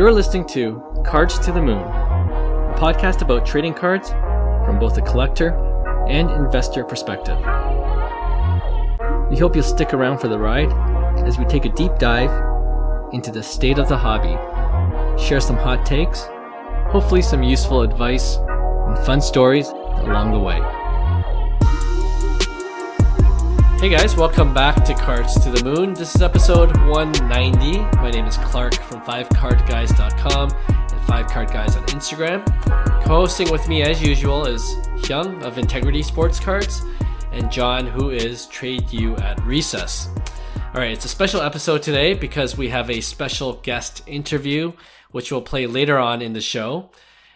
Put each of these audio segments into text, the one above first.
You're listening to Cards to the Moon, a podcast about trading cards from both a collector and investor perspective. We hope you'll stick around for the ride as we take a deep dive into the state of the hobby, share some hot takes, hopefully some useful advice, and fun stories along the way. Hey guys, welcome back to Cards to the Moon. This is episode 190. My name is Clark from 5cardguys.com and 5cardguys on Instagram. Co-hosting with me as usual is Hyung of Integrity Sports Cards and John, who is Trade You at Recess. Alright, it's a special episode today because we have a special guest interview which we'll play later on in the show.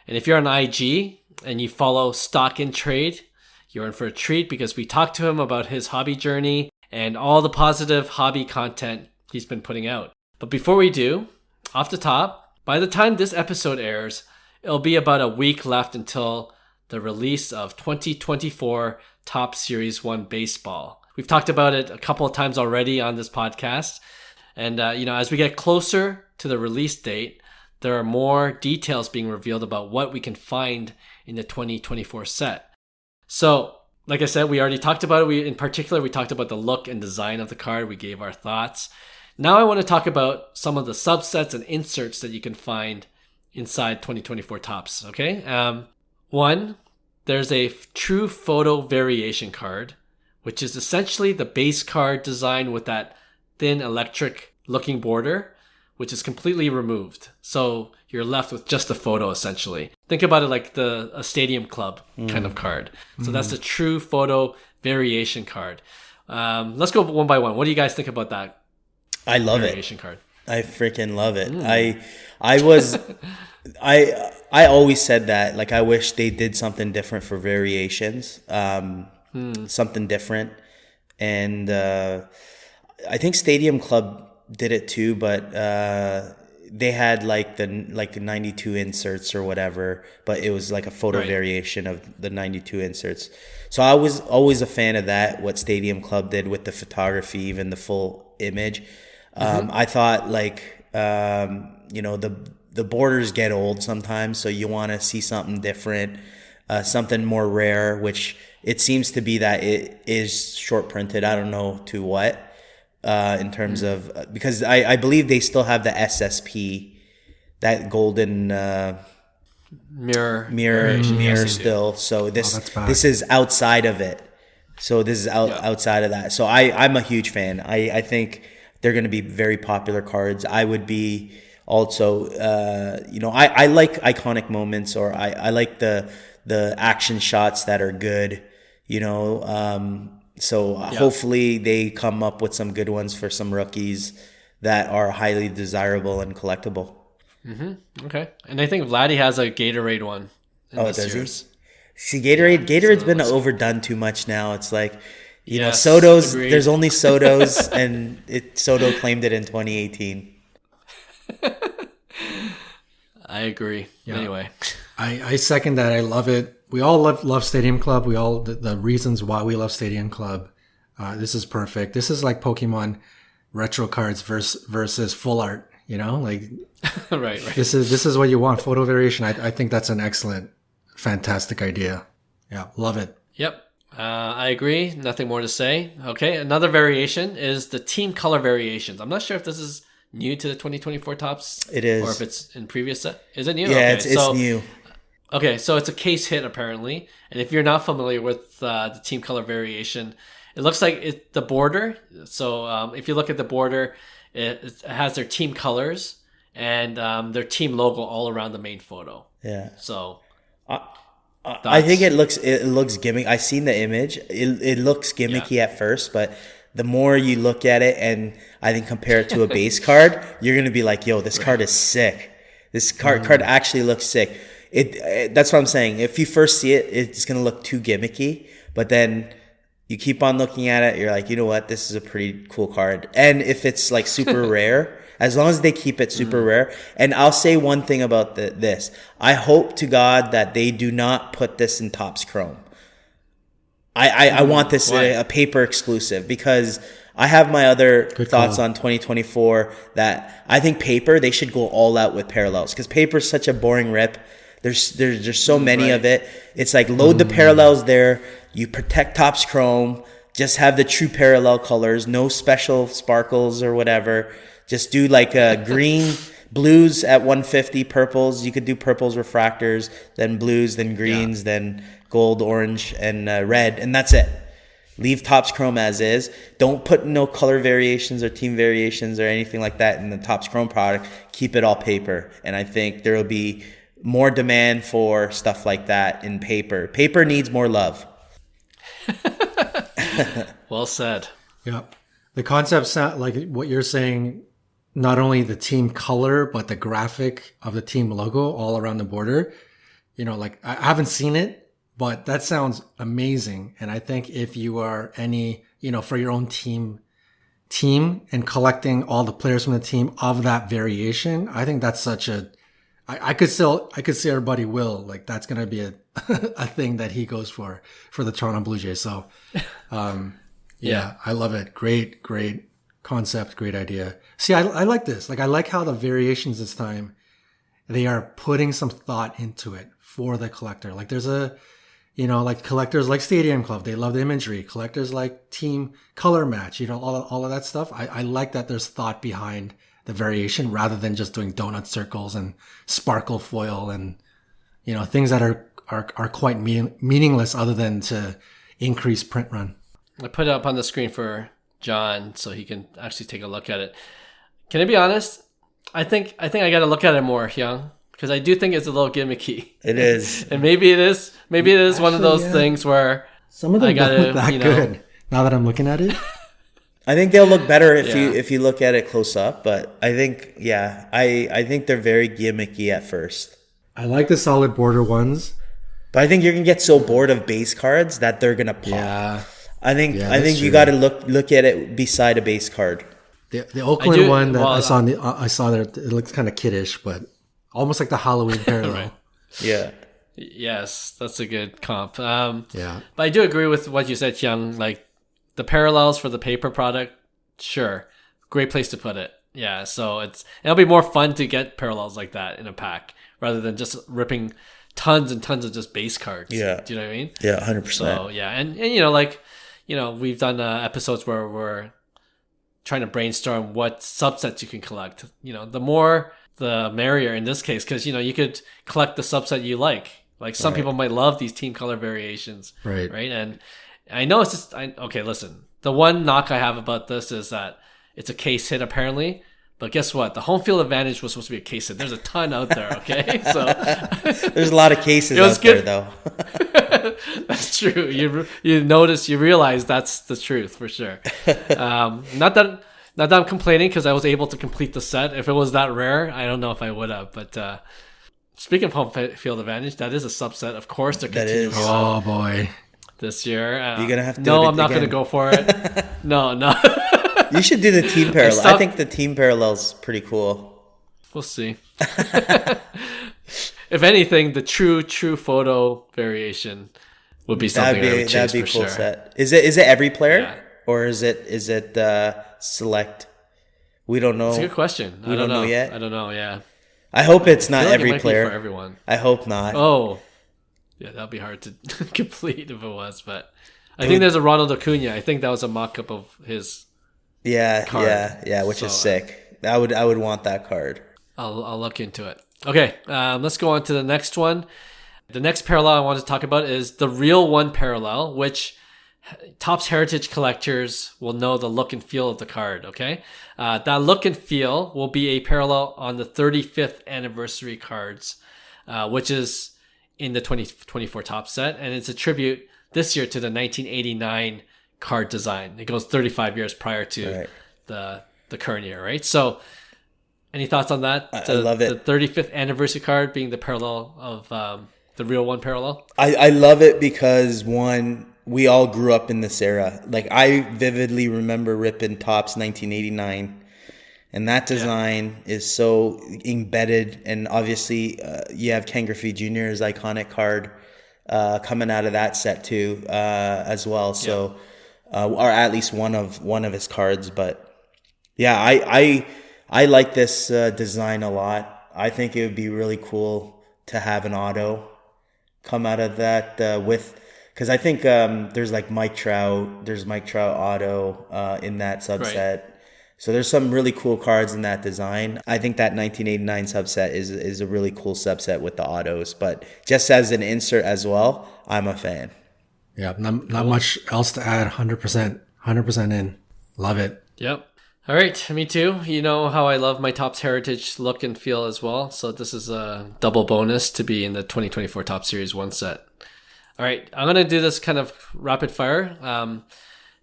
And if you're on IG and you follow Stock and Trade, you're in for a treat because we talked to him about his hobby journey and all the positive hobby content he's been putting out. But before we do, off the top, by the time this episode airs, it'll be about a week left until the release of 2024 Top Series 1 Baseball. We've talked about it a couple of times already on this podcast. And, as we get closer to the release date, there are more details being revealed about what we can find in the 2024 set. So, like I said, we already talked about it. We talked about the look and design of the card. We gave our thoughts. Now I want to talk about some of the subsets and inserts that you can find inside 2024 Topps, okay? One, there's a true photo variation card, which is essentially the base card design with that thin electric looking border, which is completely removed. So you're left with just a photo, essentially. Think about it like a Stadium Club kind of card. So that's a true photo variation card. Let's go one by one. What do you guys think about that? I love variation card. I freaking love it. I always said that. Like, I wish they did something different for variations. Something different. And I think Stadium Club did it too, but they had like the 92 inserts or whatever, but it was like a photo variation of the 92 inserts. So I was always a fan of that, what Stadium Club did with the photography, even the full image. I thought the borders get old sometimes, so you want to see something different, something more rare, which it seems to be that it is short printed. I don't know to what. In terms of, because I believe they still have the SSP, that golden mirror still. So this is outside of it. So this is outside of that. So I'm a huge fan. I think they're going to be very popular cards. I would be also, I like iconic moments, or I like the action shots that are good, So hopefully they come up with some good ones for some rookies that are highly desirable and collectible. Okay. And I think Vladdy has a Gatorade one. Does he? See, Gatorade's been overdone too much now. It's like, Soto's, agreed. There's only Soto's, and Soto claimed it in 2018. I agree. Yeah. Anyway. I second that. I love it. We all love Stadium Club. We all the reasons why we love Stadium Club. This is perfect. This is like Pokemon retro cards versus full art. Like right. This is what you want. Photo variation. I think that's an excellent, fantastic idea. Yeah, love it. Yep. I agree. Nothing more to say. Okay. Another variation is the team color variations. I'm not sure if this is new to the 2024 Topps. It is. Or if it's in previous set. Is it new? Yeah, okay, it's new. Okay, so it's a case hit apparently, and if you're not familiar with the team color variation, it looks like the border. So if you look at the border, it has their team colors and their team logo all around the main photo. Yeah. So I think it looks gimmicky. I seen the image. It looks gimmicky at first, but the more you look at it and I think compare it to a base card, you're gonna be like, "Yo, this card is sick. This card actually looks sick." That's what I'm saying. If you first see it, it's going to look too gimmicky, but then you keep on looking at it, you're like, you know what, this is a pretty cool card. And if it's like super rare, as long as they keep it super rare. And I'll say one thing about this. I hope to God that they do not put this in Topps Chrome. I want this a paper exclusive, because I have my other Good thoughts call. on 2024 that I think paper, they should go all out with parallels because paper is such a boring rip. There's so many of it. It's like load the parallels there. You protect Topps Chrome. Just have the true parallel colors. No special sparkles or whatever. Just do like a green, blues at 150, purples. You could do purples refractors, then blues, then greens, then gold, orange, and red, and that's it. Leave Topps Chrome as is. Don't put no color variations or team variations or anything like that in the Topps Chrome product. Keep it all paper. And I think there will be more demand for stuff like that in paper. Paper needs more love. Well said. Yeah. The concept sound like what you're saying, not only the team color, but the graphic of the team logo all around the border. You know, like I haven't seen it, but that sounds amazing. And I think if you are any, you know, for your own team and collecting all the players from the team of that variation, I think that's such a, I could see our buddy Will, like that's going to be a, a thing that he goes for the Toronto Blue Jays. So, yeah, I love it. Great concept. Great idea. See, I like this. Like, I like how the variations this time, they are putting some thought into it for the collector. Like there's a, you know, like collectors like Stadium Club, they love the imagery. Collectors like team color match, you know, all of that stuff. I like that there's thought behind the variation rather than just doing donut circles and sparkle foil and, you know, things that are quite meaningless other than to increase print run. I put it up on the screen for John so he can actually take a look at it. Can I be honest? I think I got to look at it more, Hyung, because I do think it's a little gimmicky. It is. And maybe it is actually, one of those things where some of them don't look that good. Now that I'm looking at it. I think they'll look better if you look at it close up, but I think I think they're very gimmicky at first. I like the solid border ones, but I think you're gonna get so bored of base cards that they're gonna pop. Yeah, I think you got to look at it beside a base card. The Oakland one that I saw there, it looks kind of kiddish, but almost like the Halloween parallel. Right. Yeah. Yes, that's a good comp. Yeah, but I do agree with what you said, Hyung. Like the parallels for the paper product, sure, great place to put it. Yeah, so it'll be more fun to get parallels like that in a pack rather than just ripping tons and tons of just base cards. Yeah, do you know what I mean? Yeah, 100%. So yeah, and you know, like, you know, we've done episodes where we're trying to brainstorm what subsets you can collect. You know, the more the merrier in this case, because, you know, you could collect the subset you like. Like some people might love these team color variations. Right. And I know it's just, okay, listen, the one knock I have about this is that it's a case hit apparently. But guess what? The home field advantage was supposed to be a case hit. There's a ton out there, okay? So there's a lot of cases out there, though. That's true. You realize that's the truth for sure. Not that I'm complaining because I was able to complete the set. If it was that rare, I don't know if I would have. But speaking of home field advantage, that is a subset. Of course, they're continuing. Oh boy, this year. You're gonna have to. No, I'm not gonna go for it. No. You should do the team parallel. I think the team parallel's pretty cool. We'll see. If anything, the true photo variation would be something I would chase for sure. Set. Is it every player or is it select? We don't know. It's a good question. We don't know yet. I don't know. Yeah. I hope it's not every it might player. Be for everyone. I hope not. Oh, yeah, that'd be hard to complete if it was. But I think there's a Ronald Acuna. I think that was a mock-up of his. Yeah, card. yeah, which is sick. I would want that card. I'll look into it. Okay, let's go on to the next one. The next parallel I want to talk about is the Real One parallel, which Topps Heritage collectors will know the look and feel of the card, okay? That look and feel will be a parallel on the 35th anniversary cards, which is in the 2024 Topps set, and it's a tribute this year to the 1989 card design. It goes 35 years prior to the current year, right? So any thoughts on that? I love it. The 35th anniversary card being the parallel of the Real One parallel? I love it because, one, we all grew up in this era. Like, I vividly remember ripping Topps 1989. And that design is so embedded. And obviously, you have Ken Griffey Jr.'s iconic card coming out of that set too, as well. So or at least one of his cards. But yeah, I like this design a lot. I think it would be really cool to have an auto come out of that because I think there's like Mike Trout auto in that subset. Right. So there's some really cool cards in that design. I think that 1989 subset is a really cool subset with the autos. But just as an insert as well, I'm a fan. Yeah, not much else to add. 100% in. Love it. Yep. All right, me too. You know how I love my Topps Heritage look and feel as well. So this is a double bonus to be in the 2024 Topps Series 1 set. All right, I'm going to do this kind of rapid fire.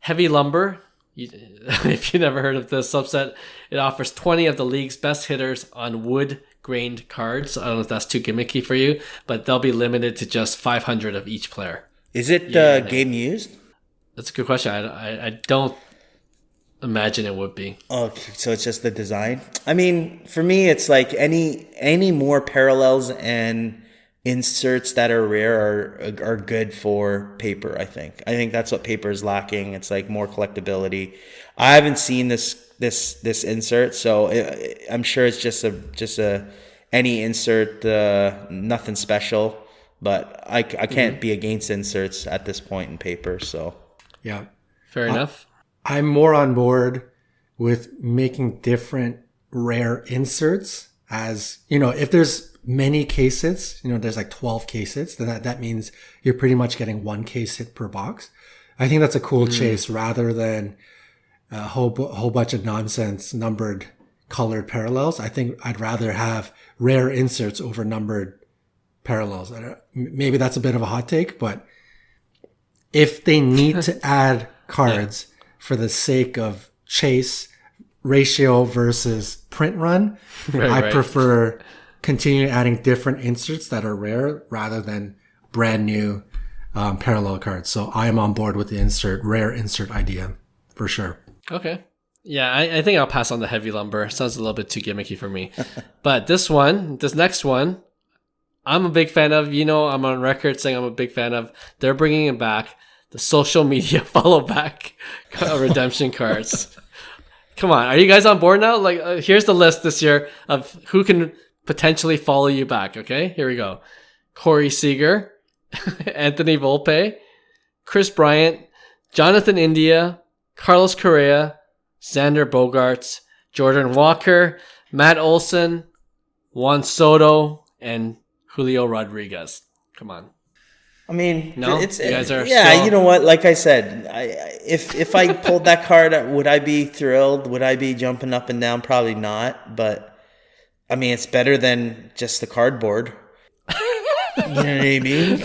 Heavy Lumber. If you never heard of this subset, it offers 20 of the league's best hitters on wood-grained cards. I don't know if that's too gimmicky for you, but they'll be limited to just 500 of each player. Is it game used? That's a good question. I don't imagine it would be. Okay, so it's just the design. I mean, for me, it's like any more parallels and inserts that are rare are good for paper. I think that's what paper is lacking. It's like more collectability. I haven't seen this insert, so I'm sure it's just a any insert, nothing special. But I can't be against inserts at this point in paper. So yeah, fair enough. I'm more on board with making different rare inserts. As you know, if there's many case hits, there's like 12 case hits, then that means you're pretty much getting one case hit per box. I think that's a cool chase rather than a whole bunch of nonsense numbered colored parallels. I think I'd rather have rare inserts over numbered parallels. Maybe that's a bit of a hot take, but if they need to add cards for the sake of chase ratio versus print run, I prefer continue adding different inserts that are rare rather than brand new parallel cards. So I am on board with the rare insert idea for sure. Okay. Yeah, I think I'll pass on the Heavy Lumber. Sounds a little bit too gimmicky for me. But this next one, I'm a big fan of. I'm on record saying I'm a big fan of. They're bringing it back. The social media follow back redemption cards. Come on. Are you guys on board now? Like, here's the list this year of who can potentially follow you back. Okay, here we go. Corey Seager, Anthony Volpe, Chris Bryant, Jonathan India, Carlos Correa, Xander Bogaerts, Jordan Walker, Matt Olson, Juan Soto, and Julio Rodriguez. Come on. I mean, no, you guys are still... You know what? Like I said, if I pulled that card, would I be thrilled? Would I be jumping up and down? Probably not. But I mean, it's better than just the cardboard. You know what I mean?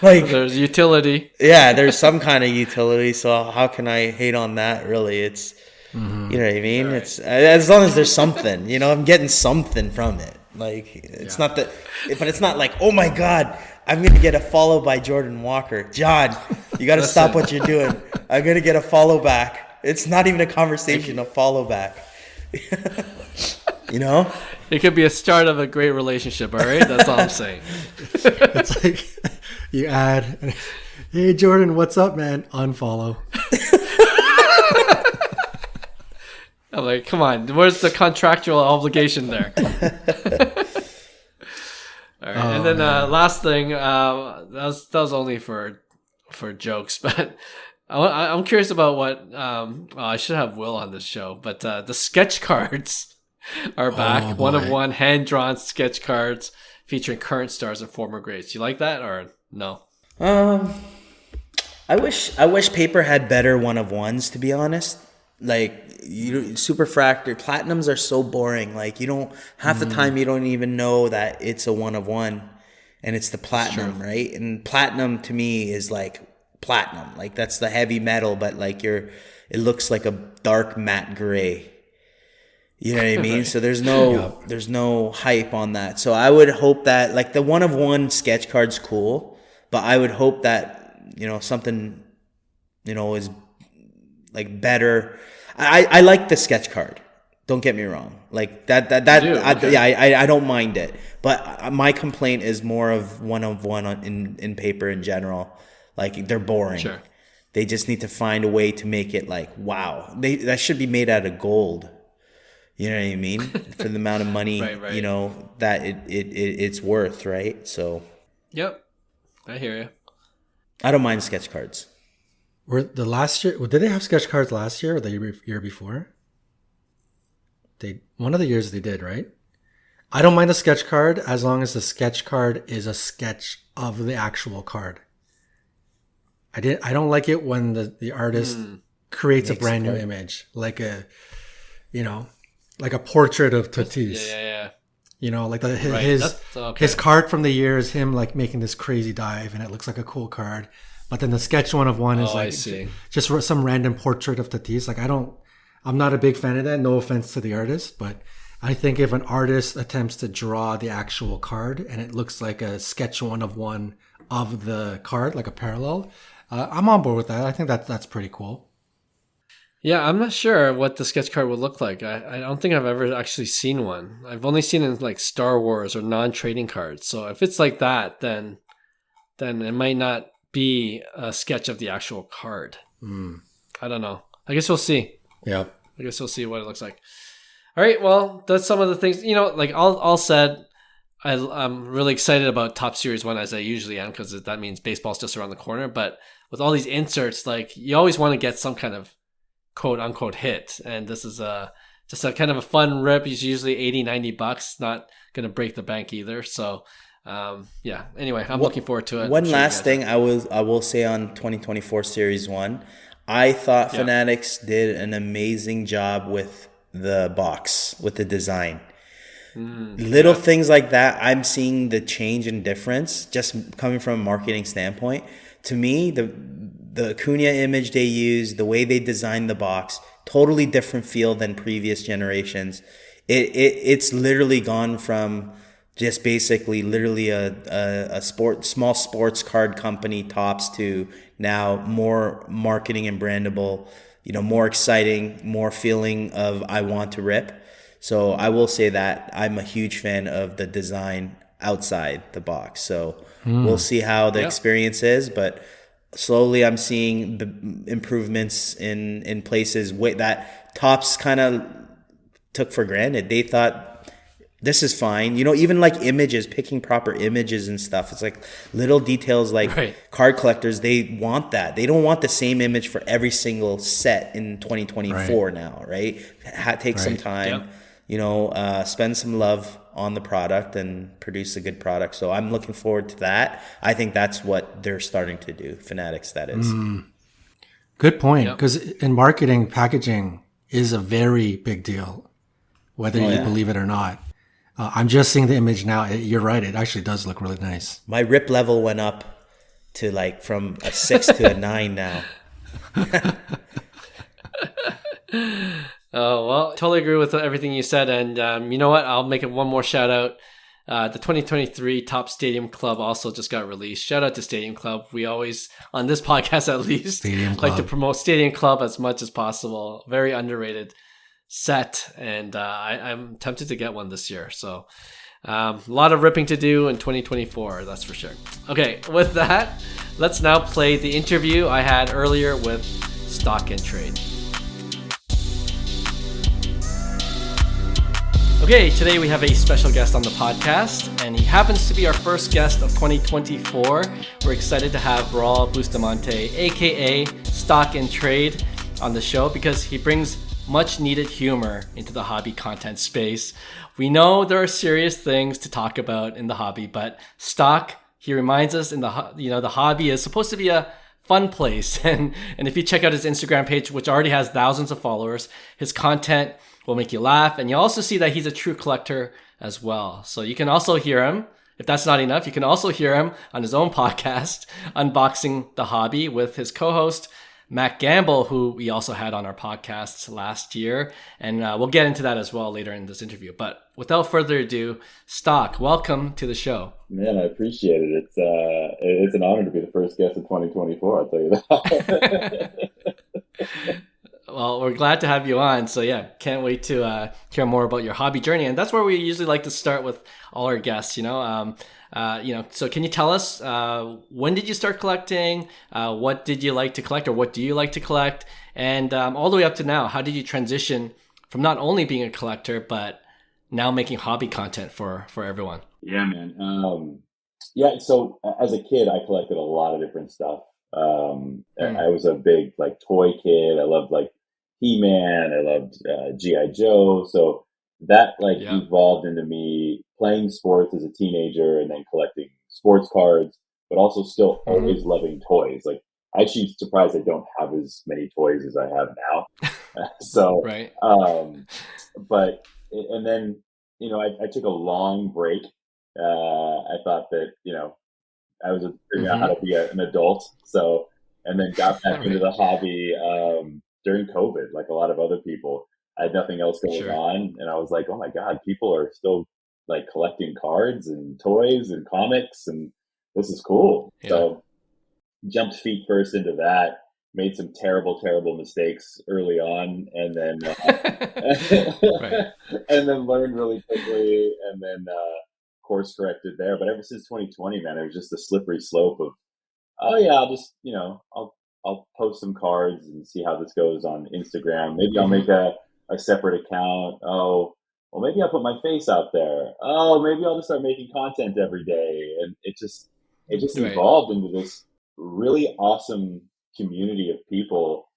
Like, there's utility. Yeah, there's some kind of utility. So how can I hate on that? Really, it's you know what I mean. Right. It's as long as there's something. I'm getting something from it. Like it's not that, but it's not like, oh my God, I'm gonna get a follow by Jordan Walker. John, you got to stop what you're doing. I'm gonna get a follow back. It's not even a conversation. A follow back. It could be a start of a great relationship. All right, that's all I'm saying. It's like you add, hey Jordan, what's up, man? Unfollow. I'm like, come on, where's the contractual obligation there? All right, and then last thing, that was only for jokes, but I'm curious about what I should have Will on this show, but the sketch cards are back. One of one hand-drawn sketch cards featuring current stars and former greats. You like that or no? I wish paper had better one of ones, to be honest. Like superfractor platinums are so boring. Like you don't half the time you don't even know that it's a one of one, and it's the platinum, right? And platinum to me is like platinum, like that's the heavy metal, but like it looks like a dark matte gray. You know what I mean? Right. So there's no hype on that. So I would hope that like the one of one sketch card's cool, but I would hope that something is like better. I like the sketch card. Don't get me wrong. Like that. I don't mind it. But my complaint is more of one in paper in general. Like they're boring. Sure. They just need to find a way to make it like, wow, that should be made out of gold. You know what I mean? For the amount of money, right. you know, that it's worth, right? So. Yep, I hear you. I don't mind sketch cards. Were the last year? Did they have sketch cards last year or the year before? One of the years they did, right? I don't mind a sketch card as long as the sketch card is a sketch of the actual card. I don't like it when the artist creates a brand new image, like a portrait of Tatis. Yeah. You know, like his card from the year is him like making this crazy dive, and it looks like a cool card. But then the sketch one is like just some random portrait of Tatis. Like I'm not a big fan of that. No offense to the artist, but I think if an artist attempts to draw the actual card and it looks like a sketch one of the card, like a parallel, I'm on board with that. I think that's pretty cool. Yeah, I'm not sure what the sketch card would look like. I don't think I've ever actually seen one. I've only seen it in like Star Wars or non-trading cards. So if it's like that, then it might not be a sketch of the actual card. I don't know. I guess we'll see. Yeah. I guess we'll see what it looks like. All right. Well, that's some of the things, like all said, I'm really excited about Top Series 1 as I usually am, because that means baseball's just around the corner. But with all these inserts, like you always want to get some kind of quote unquote hit. And this is just a kind of a fun rip. It's usually $80-$90, not going to break the bank either. So yeah, anyway, I'm looking forward to it. One last thing I will say on 2024 Series 1, I thought Fanatics did an amazing job with the box, with the design. Little things like that, I'm seeing the change and difference just coming from a marketing standpoint. To me, the Acuna image they used, the way they designed the box, totally different feel than previous generations. It's literally gone from just basically literally a small sports card company tops to now more marketing and brandable, more exciting, more feeling of I want to rip. So I will say that I'm a huge fan of the design outside the box. So we'll see how the experience is, but slowly I'm seeing the improvements in places that Topps kind of took for granted. They thought this is fine. Even like images, picking proper images and stuff. It's like little details like card collectors, they want that. They don't want the same image for every single set in 2024 now, right? Take some time. Spend some love on the product and produce a good product. So I'm looking forward to that. I think that's what they're starting to do. Fanatics, that is. Good point. Because in marketing, packaging is a very big deal, whether you believe it or not. I'm just seeing the image now. You're right. It actually does look really nice. My rip level went up to from a 6 to a 9 now. Oh, well, totally agree with everything you said. And you know what? I'll make it one more shout out. The 2023 Top Stadium Club also just got released. Shout out to Stadium Club. We always, on this podcast at least, like to promote Stadium Club as much as possible. Very underrated set. And I'm tempted to get one this year. So a lot of ripping to do in 2024, that's for sure. Okay, with that, let's now play the interview I had earlier with Stock and Trade. Okay, today we have a special guest on the podcast, and he happens to be our first guest of 2024. We're excited to have Raul Bustamante, aka Stock and Trade, on the show because he brings much needed humor into the hobby content space. We know there are serious things to talk about in the hobby, but Stock, he reminds us the hobby is supposed to be a fun place. And if you check out his Instagram page, which already has thousands of followers, his content will make you laugh. And you'll also see that he's a true collector as well. So you can also hear him. If that's not enough, you can also hear him on his own podcast, Unboxing the Hobby, with his co-host, Matt Gamble, who we also had on our podcast last year. And we'll get into that as well later in this interview. But without further ado, Stock, welcome to the show. Man, I appreciate it. It's an honor to be the first guest of 2024, I'll tell you that. Well, we're glad to have you on. So yeah, can't wait to hear more about your hobby journey. And that's where we usually like to start with all our guests. So can you tell us when did you start collecting? What did you like to collect, or what do you like to collect? And all the way up to now, how did you transition from not only being a collector but now making hobby content for everyone? Yeah, man. Yeah, so as a kid, I collected a lot of different stuff. I was a big like toy kid. I loved like He-Man. I loved G.I. Joe. So that like Yeah. evolved into me playing sports as a teenager and then collecting sports cards, but also still Hmm. always loving toys. Like I actually surprised I don't have as many toys as I have now. So, Right. um, but and then I took a long break. I thought that I was figuring out how Hmm. to be an adult. So, and then got back into Right. the hobby during COVID, like a lot of other people. I had nothing else going Sure. on, and I was like, oh my god, people are still like collecting cards and toys and comics, and this is cool. Yeah. So, jumped feet first into that. Made some terrible, terrible mistakes early on, and then Right. and then learned really quickly, and then course corrected there. But ever since 2020, man, it was just a slippery slope of, oh yeah, I'll just I'll post some cards and see how this goes on Instagram. Maybe I'll make Hmm. a separate account. Oh, well, maybe I'll put my face out there. Oh, maybe I'll just start making content every day, and it just Right. evolved into this really awesome community of people,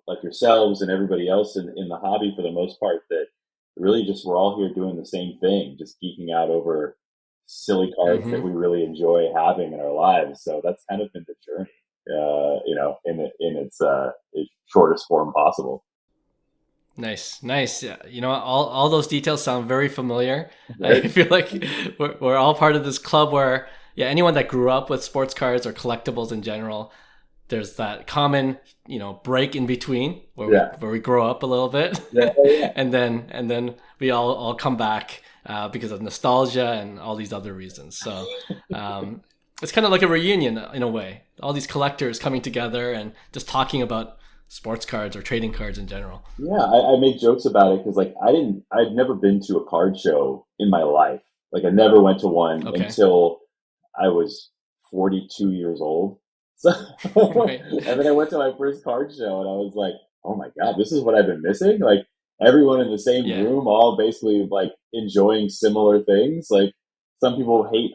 like yourselves and everybody else in the hobby for the most part, that really just we're all here doing the same thing, just geeking out over silly cards that Hmm. we really enjoy having in our lives. So that's kind of been the journey, its shortest form possible. Nice, nice. Yeah, all those details sound very familiar. I Right? feel like we're all part of this club where, yeah, anyone that grew up with sports cards or collectibles in general, there's that common, break in between where we Yeah. where we grow up a little bit, Yeah. Oh, and then we all come back because of nostalgia and all these other reasons. So um, it's kind of like a reunion in a way. All these collectors coming together and just talking about sports cards or trading cards in general. yeah. I make jokes about it because, like, I'd never been to a card show in my life. Like, I never went to one Okay. until I was 42 years old. So, Right. and then I went to my first card show and I was like, oh my God, this is what I've been missing. Like, everyone in the same Yeah. room, all basically like enjoying similar things. Like, some people hate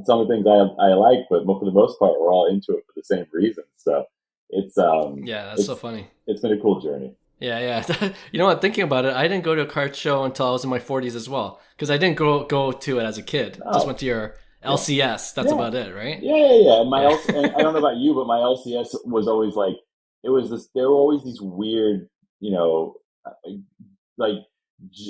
some of the things I like, but for the most part, we're all into it for the same reasons. So, it's um, Yeah, that's so it's funny. it's been a cool journey. Yeah, yeah. You know what? Thinking about it, I didn't go to a card show until I was in my 40s as well, because I didn't go to it as a kid. Just Oh, went to your yeah. LCS. That's Yeah. about it, right? Yeah, yeah, yeah. Yeah. And I don't know about you, but my LCS was always like, it was this, there were always these weird, you know, uh, like,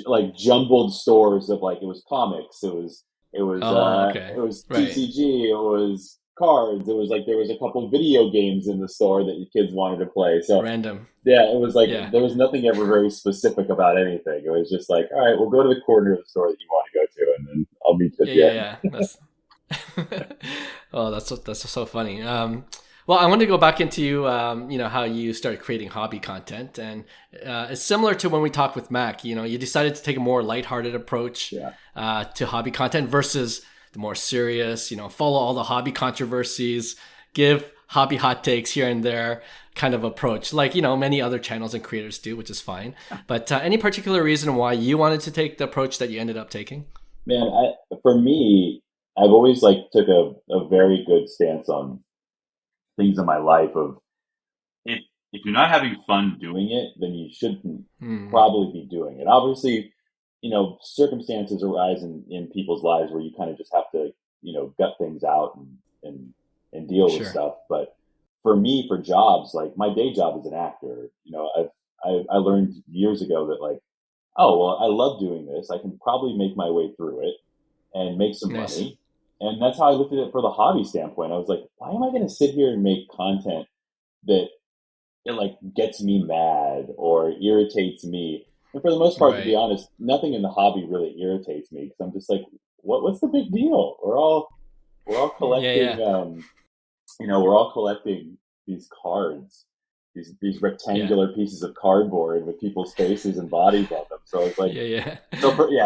like jumbled stores of like, it was comics, Oh, okay. it was Right. TCG, it was cards, it was like, there was a couple video games in the store that your kids wanted to play. So Random. yeah, it was like, Yeah. there was nothing ever very specific about anything. It was just like, all right, we'll go to the corner of the store that you want to go to, and then I'll meet you at Yeah, the yeah, end. yeah. That's oh, that's so funny. Well, I want to go back into how you started creating hobby content, and it's similar to when we talked with Mac. You decided to take a more lighthearted approach Yeah. to hobby content versus the more serious. Follow all the hobby controversies, give hobby hot takes here and there kind of approach, like many other channels and creators do, which is fine. But any particular reason why you wanted to take the approach that you ended up taking? Man, for me, I've always like took a very good stance on things in my life of, if you're not having fun doing it, then you shouldn't Hmm. probably be doing it. Obviously, circumstances arise in people's lives where you kind of just have to, gut things out and deal with Sure. stuff. But for me, for jobs, like my day job as an actor, I learned years ago that, like, oh well, I love doing this. I can probably make my way through it and make some Nice. money. And that's how I looked at it for the hobby standpoint. I was like, why am I going to sit here and make content that it like gets me mad or irritates me? And for the most part, to be Right. honest, nothing in the hobby really irritates me because I'm just like, what's the big deal? We're all Yeah, collecting, yeah. we're all collecting these cards, these rectangular pieces of cardboard with people's faces and bodies on them. So it's like,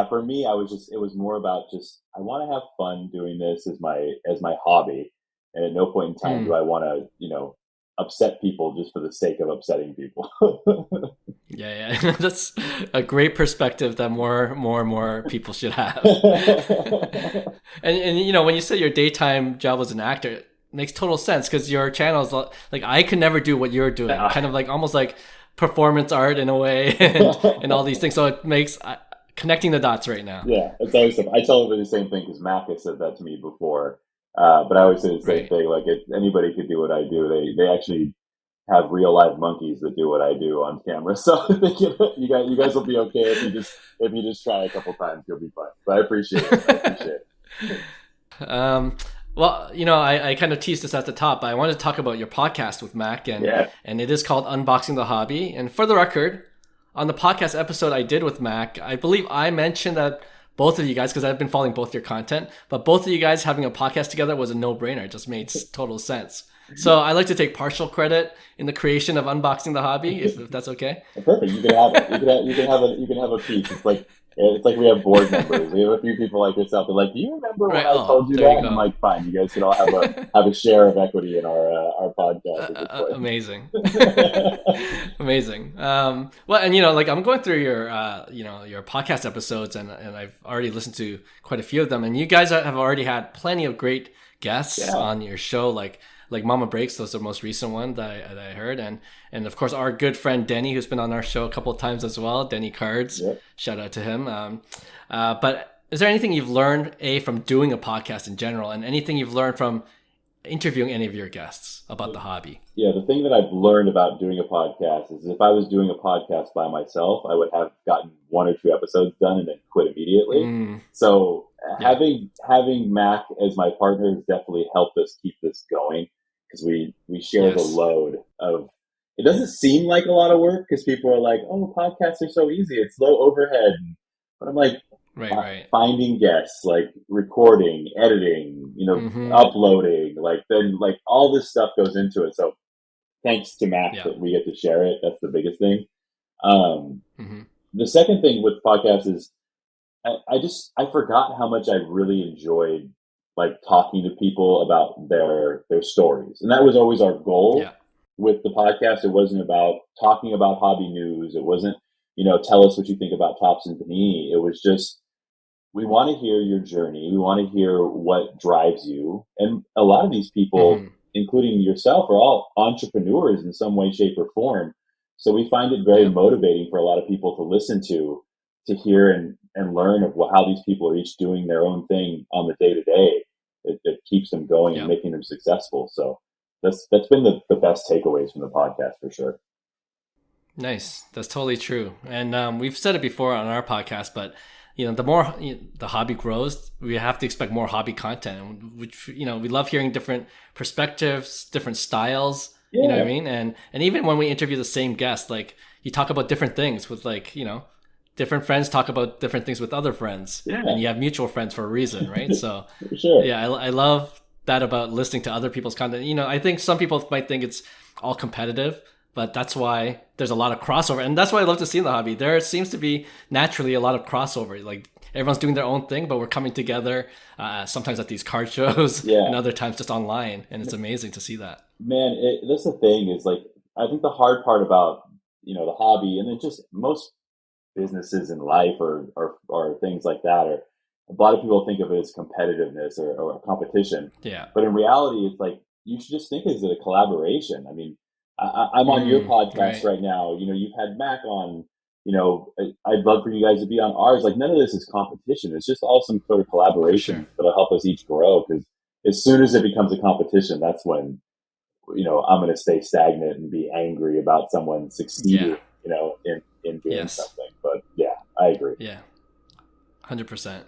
for me, it was more about just, I want to have fun doing this as my hobby. And at no point in time do I want to, upset people just for the sake of upsetting people. That's a great perspective that more people should have. and when you said your daytime job was an actor, it makes total sense, because your channel is like, I could never do what you're doing, kind of like almost like performance art in a way, and all these things. So it makes connecting the dots right now. Yeah, it's always I tell everybody the same thing, because Mac has said that to me before. But I always say the same thing. Like, if anybody could do what I do, they actually have real live monkeys that do what I do on camera. So you guys will be okay if you just try a couple times. You'll be fine. But I appreciate it. Well, I kind of teased this at the top, but I wanted to talk about your podcast with Mac, and it is called Unboxing the Hobby. And for the record, on the podcast episode I did with Mac, I believe I mentioned that both of you guys, because I've been following both your content, but both of you guys having a podcast together was a no-brainer. It just made total sense. So I like to take partial credit in the creation of Unboxing the Hobby, if that's okay. Perfect. You can have it. You can have a piece. It's like we have board members. We have a few people like yourself. They're like, "Do you remember when I told you that?" And I'm like, "Fine, you guys can all have a share of equity in our podcast." Amazing, amazing. Well, and I'm going through your your podcast episodes, and I've already listened to quite a few of them, and you guys have already had plenty of great guests on your show, like Mama Breaks. That's the most recent one that I heard, and of course our good friend Denny, who's been on our show a couple of times as well. Denny Cards, shout out to him. But is there anything you've learned from doing a podcast in general, and anything you've learned from interviewing any of your guests about the hobby? Yeah, the thing that I've learned about doing a podcast is, if I was doing a podcast by myself, I would have gotten 1 or 2 episodes done and then quit immediately. So having Mac as my partner has definitely helped us keep this going, because we share the load of. It doesn't seem like a lot of work, because people are like, "Oh, podcasts are so easy; it's low overhead." But I'm like, finding guests, like recording, editing, uploading, then all this stuff goes into it. So thanks to Mac that we get to share it. That's the biggest thing. The second thing with podcasts is I forgot how much I really enjoyed talking to people about their stories. And that was always our goal with the podcast. It wasn't about talking about hobby news. It wasn't, tell us what you think about tops and panini. It was just, we want to hear your journey. We want to hear what drives you. And a lot of these people, including yourself, are all entrepreneurs in some way, shape, or form. So we find it very motivating for a lot of people to listen to hear and learn of how these people are each doing their own thing on the day-to-day. It keeps them going and making them successful. So that's been the best takeaways from the podcast, for sure. Nice. That's totally true. And we've said it before on our podcast, but the more the hobby grows, we have to expect more hobby content, which, we love hearing different perspectives, different styles, you know what I mean? And even when we interview the same guest, you talk about different things with different friends talk about different things with other friends, and you have mutual friends for a reason, right? So I love that about listening to other people's content. I think some people might think it's all competitive, but that's why there's a lot of crossover, and that's what I love to see in the hobby. There seems to be naturally a lot of crossover. Everyone's doing their own thing, but we're coming together sometimes at these card shows and other times just online, and it's amazing to see that. Man, that's the thing is, I think the hard part about the hobby, and then just most businesses in life or things like that, or a lot of people think of it as competitiveness or a competition. But in reality, it's you should just think of it as a collaboration. I mean, I'm on your podcast right now. You've had Mac on. I'd love for you guys to be on ours. None of this is competition. It's just all some sort of collaboration that'll help us each grow. Because as soon as it becomes a competition, that's when I'm going to stay stagnant and be angry about someone succeeding. In doing something. But I agree. 100%.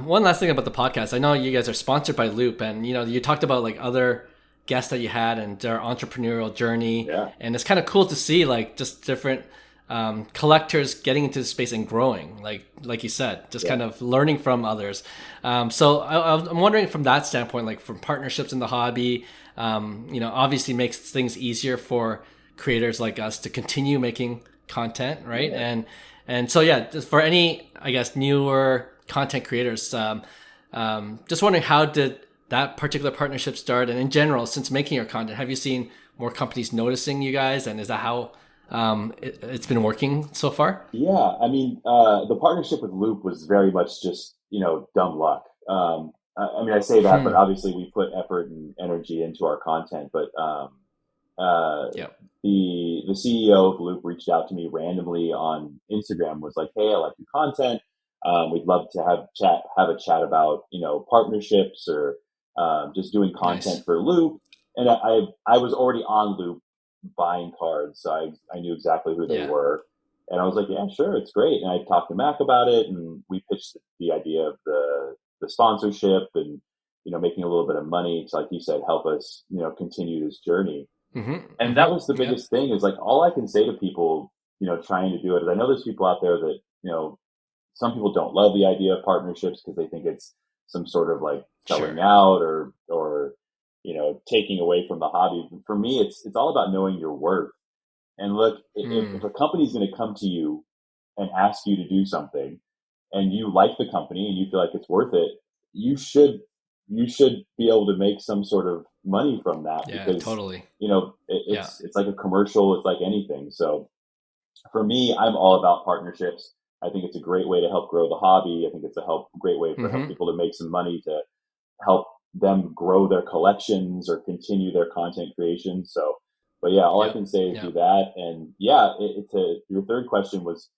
One last thing about the podcast. I know you guys are sponsored by Loop, and you talked about other guests that you had and their entrepreneurial journey, and it's kind of cool to see just different collectors getting into the space and growing, like you said, just kind of learning from others. So I'm wondering from that standpoint, like from partnerships in the hobby, obviously makes things easier for creators like us to continue making content, right? And so just for any, I guess, newer content creators, just wondering, how did that particular partnership start? And in general, since making your content, have you seen more companies noticing you guys? And is that how it's been working so far? Yeah, I mean, the partnership with Loop was very much just, dumb luck. I mean, I say that, but obviously we put effort and energy into our content. But Yeah. the CEO of Loop reached out to me randomly on Instagram, was like, "Hey, I like your content. We'd love to have a chat about, partnerships or just doing content Nice. for Loop." And I was already on Loop buying cards, so I knew exactly who they Yeah. were. And I was like, "Yeah, sure, it's great." And I talked to Mac about it, and we pitched the idea of the sponsorship and, making a little bit of money to, like you said, help us, continue this journey. And that was the Yeah. biggest thing, is like, all I can say to people, trying to do it, is I know there's people out there that, some people don't love the idea of partnerships because they think it's some sort of like selling Sure. out or taking away from the hobby. For me, it's all about knowing your worth. And look, if a company's going to come to you and ask you to do something, and you like the company and you feel like it's worth it, you should be able to make some sort of money from that, Yeah, because totally. Yeah. it's like a commercial. It's like anything. So for me, I'm all about partnerships. I think it's a great way to help grow the hobby. I think it's a great way for help people to make some money, to help them grow their collections or continue their content creation. So, but yeah, all I Yep. can say is do Yep. that. And yeah, your third question was,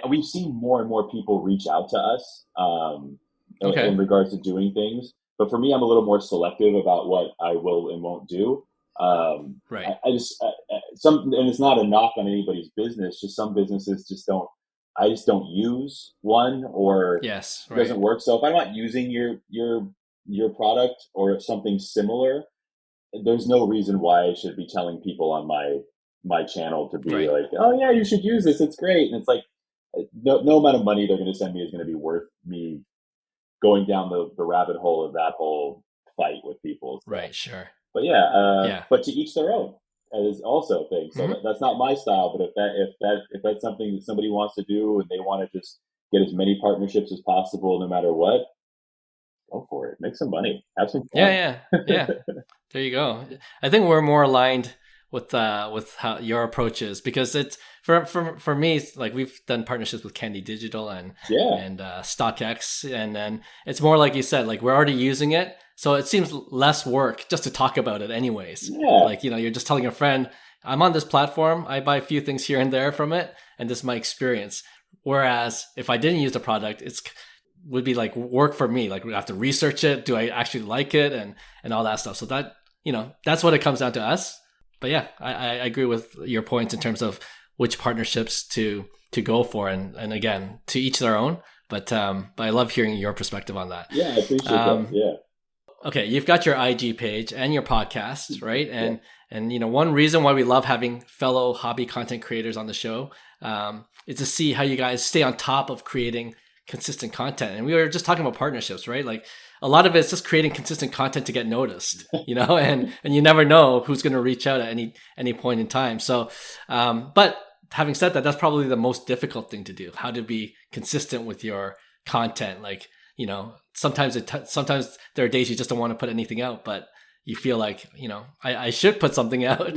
we've seen more and more people reach out to us in Okay. regards to doing things. But for me, I'm a little more selective about what I will and won't do. Right. I just and it's not a knock on anybody's business. Just some businesses just don't. I just don't use one, or Yes. it Right. doesn't work. So if I'm not using your product or something similar, there's no reason why I should be telling people on my channel to be Right. like, "Oh yeah, you should use this. It's great." And it's like, no amount of money they're going to send me is going to be worth me going down the rabbit hole of that whole fight with people. So, Right. Sure. but yeah, Yeah. but to each their own is also a thing. So that's not my style. But if that's something that somebody wants to do and they want to just get as many partnerships as possible, no matter what, go for it. Make some money. Have some Yeah. fun. Yeah. Yeah. There you go. I think we're more aligned with how your approach is, because it's for me, it's like we've done partnerships with Candy Digital Yeah. and StockX, and then it's more like you said, like we're already using it, so it seems less work just to talk about it anyways. Yeah. Like, you're just telling a friend, I'm on this platform, I buy a few things here and there from it, and this is my experience. Whereas if I didn't use the product, it's would be like work for me. Like we have to research it. Do I actually like it, and all that stuff. So that, that's what it comes down to us. But yeah, I agree with your points in terms of which partnerships to go for, and again, to each their own. But I love hearing your perspective on that. Yeah. I appreciate that. Yeah. Okay, you've got your IG page and your podcast, right? Yeah. And one reason why we love having fellow hobby content creators on the show is to see how you guys stay on top of creating consistent content. And we were just talking about partnerships, right? Like a lot of it's just creating consistent content to get noticed, and you never know who's going to reach out at any point in time. So, but having said that, that's probably the most difficult thing to do. How to be consistent with your content, like, sometimes sometimes there are days you just don't want to put anything out, but you feel like, I should put something out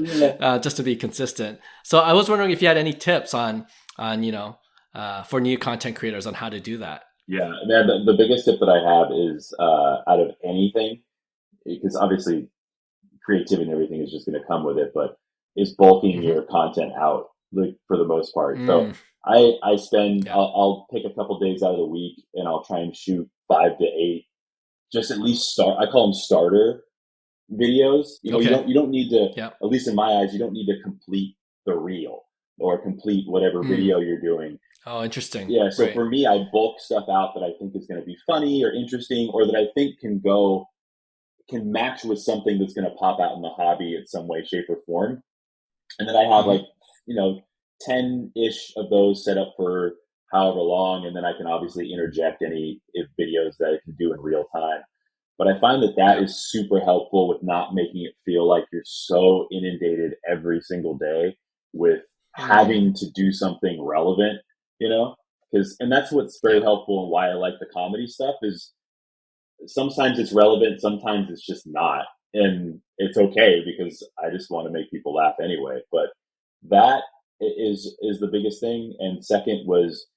just to be consistent. So I was wondering if you had any tips on for new content creators on how to do that. Yeah, man. The biggest tip that I have is out of anything, because obviously creativity and everything is just going to come with it, but is bulking Mm-hmm. your content out, like, for the most part. So Mm, I spend yeah. I'll pick a couple days out of the week and I'll try and shoot 5 to 8, just at least start. I call them starter videos. Okay. You don't need to, Yeah. at least in my eyes, you don't need to complete the reel or complete whatever Mm. video you're doing. Oh, interesting. Yeah, so Right. for me, I bulk stuff out that I think is going to be funny or interesting, or that I think can match with something that's going to pop out in the hobby in some way, shape, or form. And then I have, Mm-hmm. like, you know 10-ish of those set up for however long, and then I can obviously interject any videos that I can do in real time. But I find that Yeah. is super helpful with not making it feel like you're so inundated every single day with having to do something relevant, and that's what's very helpful and why I like the comedy stuff is sometimes it's relevant, sometimes it's just not. And it's okay because I just want to make people laugh anyway. But that is the biggest thing. And second was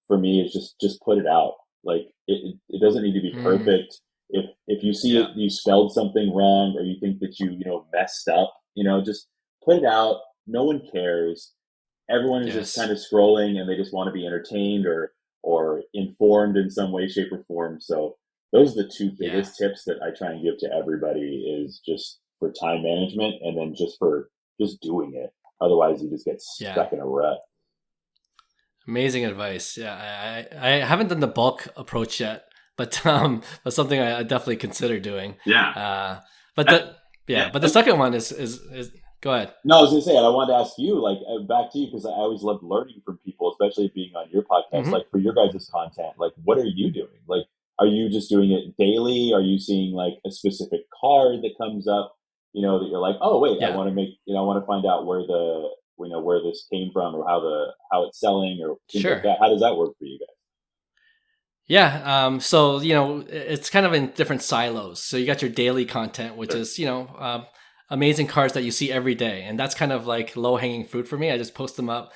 for me is just put it out. Like it doesn't need to be perfect. If you see it, you spelled something wrong or you think that you messed up, just put it out. No one cares. Everyone is just kind of scrolling and they just want to be entertained or informed in some way, shape, or form. So those are the two biggest tips that I try and give to everybody is just for time management and then just for just doing it. Otherwise you just get stuck in a rut. Amazing advice. Yeah. I haven't done the bulk approach yet, but something I definitely consider doing. Yeah. But the second one is go ahead. No, I was going to say, and I wanted to ask you, like, back to you, because I always love learning from people, especially being on your podcast. Like, for your guys' content, like, what are you doing? Like, are you just doing it daily? Are you seeing, like, a specific card that comes up, that you're like, oh, wait, I want to find out where this came from or how it's selling or things like that. How does that work for you guys? Yeah. So, it's kind of in different silos. So you got your daily content, which is, amazing cards that you see every day. And that's kind of like low hanging fruit for me. I just post them up,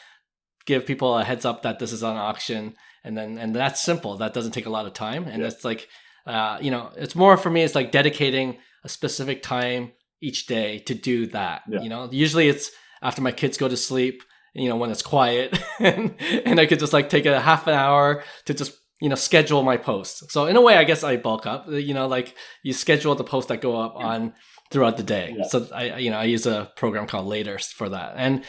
give people a heads up that this is on auction. And that's simple. That doesn't take a lot of time. And it's like, it's more for me, it's like dedicating a specific time each day to do that. Usually it's after my kids go to sleep, when it's quiet and I could just like take a half an hour to just, schedule my posts. So in a way, I guess I bulk up, like you schedule the posts that go up on throughout the day. So I use a program called Later for that. And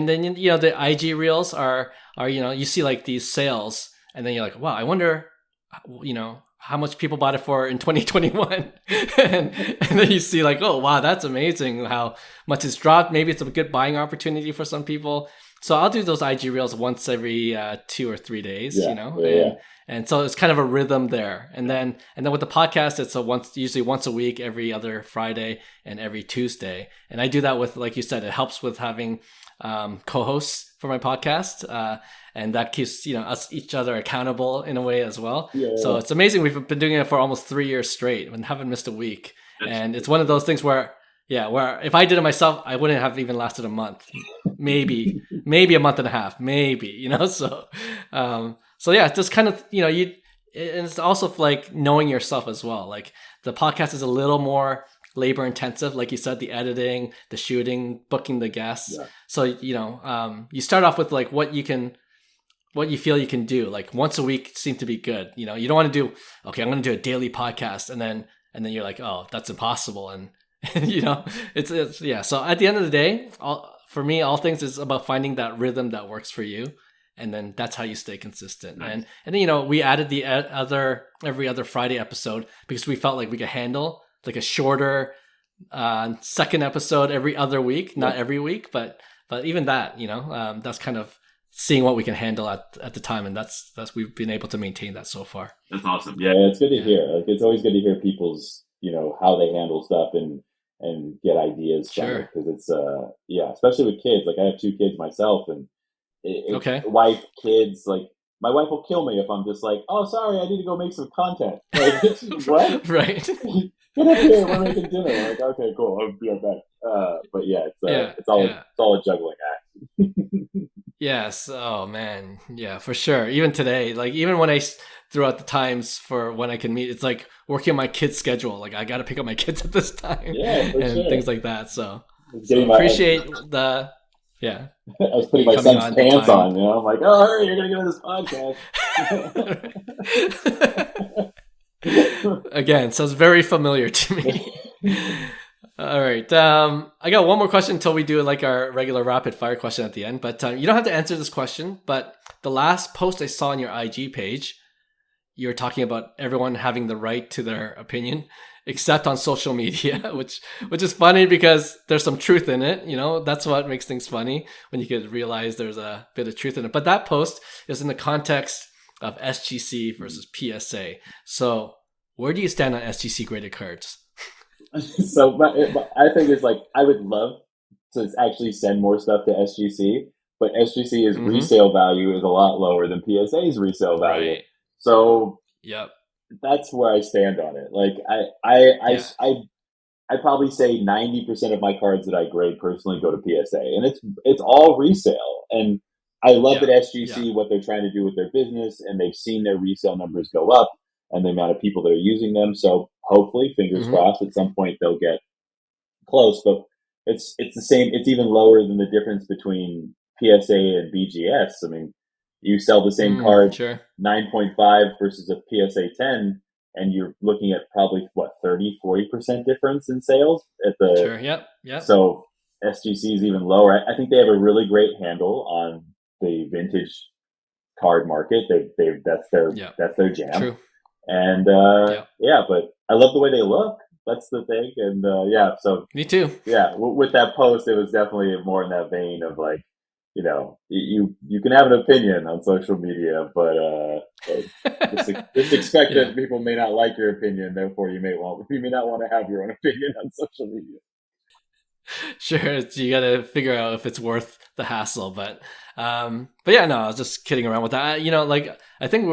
then, the IG reels are, you see like these sales and then you're like, wow, I wonder, how much people bought it for in 2021. and then you see like, oh, wow, that's amazing how much it's dropped. Maybe it's a good buying opportunity for some people. So I'll do those IG reels once every 2 or 3 days, and so it's kind of a rhythm there. And then with the podcast, it's usually once a week, every other Friday and every Tuesday. And I do that with, like you said, it helps with having co-hosts for my podcast. And that keeps, us each other accountable in a way as well. So it's amazing. We've been doing it for almost 3 years straight and haven't missed a week. And it's one of those things where if I did it myself, I wouldn't have even lasted a month, maybe a month and a half, So yeah, just kind of, and it's also like knowing yourself as well. Like the podcast is a little more labor intensive, like you said, the editing, the shooting, booking the guests. So, you start off with like what you feel you can do. Like once a week seems to be good. You don't want to do, okay, I'm going to do a daily podcast. And then you're like, oh, that's impossible. And it's yeah. So at the end of the day, for me, all things is about finding that rhythm that works for you. And then that's how you stay consistent. Nice. And then, we added the every other Friday episode because we felt like we could handle like a shorter second episode every other week, not every week, but even that, that's kind of seeing what we can handle at the time. And that's we've been able to maintain that so far. That's awesome. Yeah, it's good to hear. Like it's always good to hear people's, how they handle stuff and get ideas from it because it's especially with kids. Like I have 2 kids myself and wife, kids, like my wife will kill me if I'm just like, oh, sorry, I need to go make some content. Like, what? Right. Get up here, we're making dinner. I'm like, okay, cool, I'll be right back. But it's all a juggling act. Yes. Oh man. Yeah, for sure. Even today, like even when I threw out the times for when I can meet, it's like working on my kids' schedule. Like I got to pick up my kids at this time. Yeah, for and things like that. So appreciate the. Yeah. I was putting my son's pants on, I'm like, oh, hurry, you're going to go to this podcast. Again, sounds very familiar to me. All right. I got one more question until we do like our regular rapid fire question at the end, but you don't have to answer this question, but the last post I saw on your IG page, you were talking about everyone having the right to their opinion. except on social media, which is funny because there's some truth in it. That's what makes things funny, when you could realize there's a bit of truth in it. But that post is in the context of SGC versus PSA. So where do you stand on SGC graded cards? So I think it's like, I would love to actually send more stuff to SGC, but SGC's resale value is a lot lower than PSA's resale value. Right. So yep, that's where I stand on it. Like I probably say 90% of my cards that I grade personally go to PSA, and it's all resale. And I love that SGC, what they're trying to do with their business, and they've seen their resale numbers go up and the amount of people that are using them. So hopefully, fingers crossed, at some point they'll get close. But it's the same. It's even lower than the difference between PSA and BGS. I mean, you sell the same card, 9.5 versus a PSA 10, and you're looking at probably 30-40% difference in sales at the. Yep. So SGC is even lower. I think they have a really great handle on the vintage card market. That's their jam. True. And but I love the way they look. That's the thing. And so me too. Yeah, with that post, it was definitely more in that vein of like, you can have an opinion on social media, but just expect that people may not like your opinion. Therefore, you may not want to have your own opinion on social media. Sure, you got to figure out if it's worth the hassle, but yeah, no, I was just kidding around with that. I think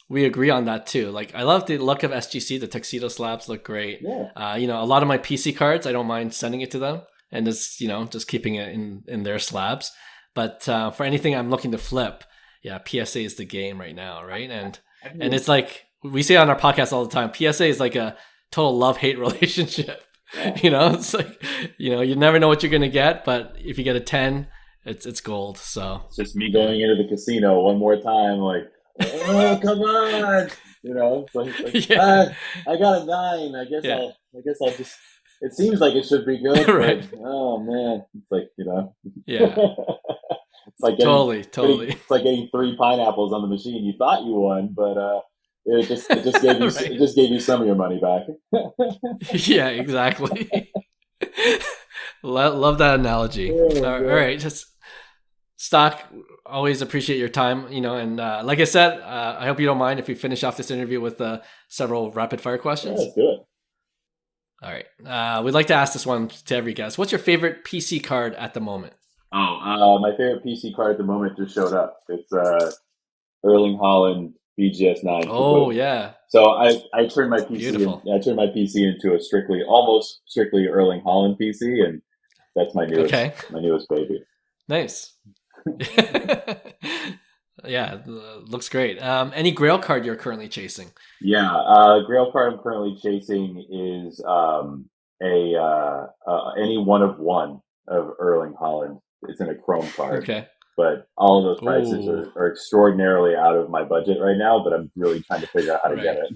we agree on that too. Like, I love the look of SGC. The tuxedo slabs look great. Yeah. A lot of my PC cards, I don't mind sending it to them and just keeping it in their slabs. But for anything I'm looking to flip, PSA is the game right now, right? And it's like we say on our podcast all the time, PSA is like a total love-hate relationship. It's like, you never know what you're gonna get, but if you get a 10, it's gold. So it's just me going into the casino one more time, like, oh, come on, I got a 9. I guess I'll just. It seems like it should be good, right? But, oh man, it's like it's like totally. It's like getting 3 pineapples on the machine. You thought you won, but it just gave you it just gave you some of your money back. Yeah, exactly. Love that analogy. All right, just Stock. Always appreciate your time, and like I said, I hope you don't mind if we finish off this interview with several rapid fire questions. Yeah, let's do it. All right. We'd like to ask this one to every guest. What's your favorite PC card at the moment? My favorite PC card at the moment just showed up. It's Erling Haaland BGS 9. Oh yeah. So I turned my PC. Beautiful. I turned my PC into a almost strictly Erling Haaland PC, and that's my newest baby. Nice. Yeah, looks great. Any Grail card you're currently chasing? Yeah, Grail card I'm currently chasing is any one of one of Erling Haaland. It's in a Chrome card. Okay. But all of those prices are extraordinarily out of my budget right now, but I'm really trying to figure out how to get it.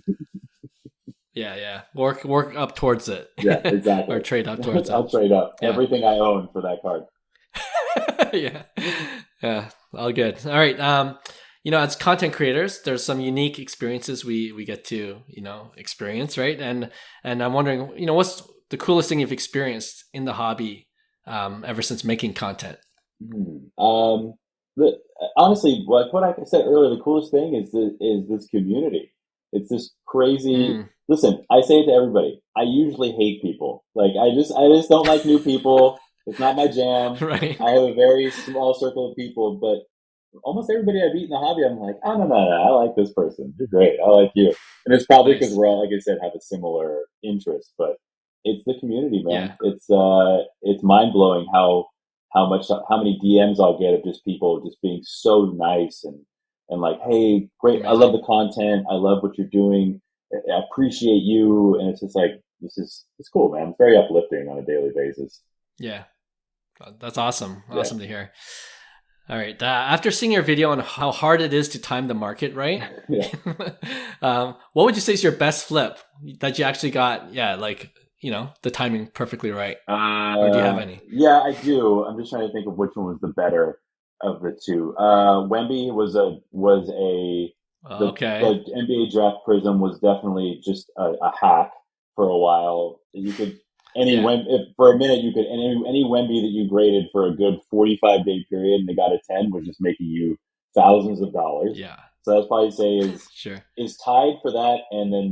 Yeah. Work up towards it. Yeah, exactly. Or trade up towards it. I'll trade up everything I own for that card. Yeah, all good. All right. As content creators, there's some unique experiences we get to, experience, right? And I'm wondering, what's the coolest thing you've experienced in the hobby ever since making content? Honestly, like what I said earlier, the coolest thing is this community. It's this crazy. Listen, I say it to everybody. I usually hate people. Like I just don't like new people. It's not my jam. Right. I have a very small circle of people, but almost everybody I meet in the hobby, I'm like, oh, no, I like this person. You're great. I like you. And it's probably because we're all, like I said, have a similar interest, but it's the community, man. Yeah. It's mind blowing how many DMs I'll get of just people just being so nice and like, hey, great. Amazing. I love the content. I love what you're doing. I appreciate you. And it's just like, it's cool, man. It's very uplifting on a daily basis. Yeah. That's awesome. Awesome to hear. All right. After seeing your video on how hard it is to time the market, right? What would you say is your best flip that you actually got? Yeah, the timing perfectly right. Or do you have any? Yeah, I do. I'm just trying to think of which one was the better of the two. Wemby was a okay. The NBA Draft Prism was definitely just a hack. for a while. You could if for a minute you could any Wemby that you graded for a good 45-day period and they got a 10 was just making you thousands of dollars. Yeah. So I'd probably say is tied for that, and then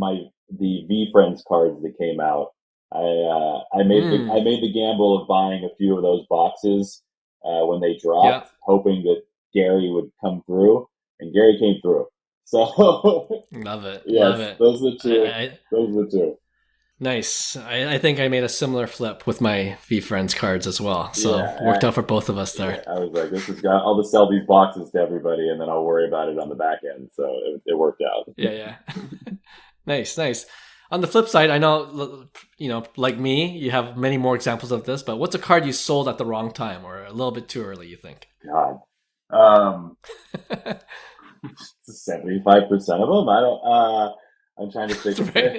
the V Friends cards that came out. I made the gamble of buying a few of those boxes when they dropped, hoping that Gary would come through, and Gary came through. So love it. Yes, love it. Those are the two. Those are the two. Nice. I think I made a similar flip with my V Friends cards as well. So worked out for both of us there. Yeah, I was like, I'll just sell these boxes to everybody and then I'll worry about it on the back end. So it worked out. Yeah. Nice. On the flip side, I know, like me, you have many more examples of this, but what's a card you sold at the wrong time or a little bit too early, you think? God. 75% of them? I'm trying to think. I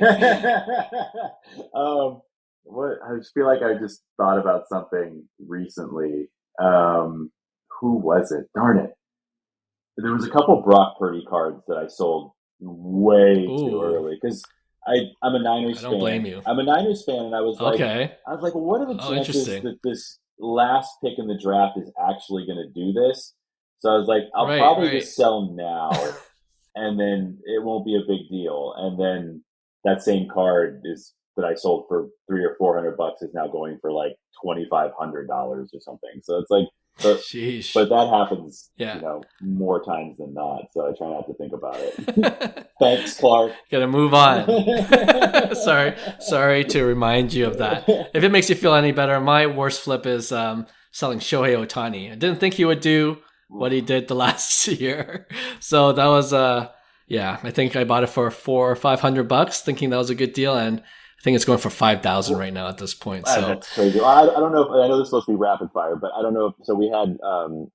just feel like I just thought about something recently. Who was it? Darn it. There was a couple Brock Purdy cards that I sold way too early because I'm a Niners fan. I don't blame you. I'm a Niners fan, and I was like, okay. well, what are the chances that this last pick in the draft is actually going to do this? So I was like, I'll probably just sell now. And then it won't be a big deal. And then that same card that I sold for $300 or $400 is now going for like $2,500 or something. So it's like, but that happens, more times than not. So I try not to think about it. Thanks, Clark. Gotta move on. Sorry to remind you of that. If it makes you feel any better, my worst flip is selling Shohei Ohtani. I didn't think he would do what he did the last year. So that was, I think I bought it for $400 or $500 thinking that was a good deal. And I think it's going for 5,000 right now at this point. So that's crazy. I don't know I know this is supposed to be rapid fire, but I don't know so we had,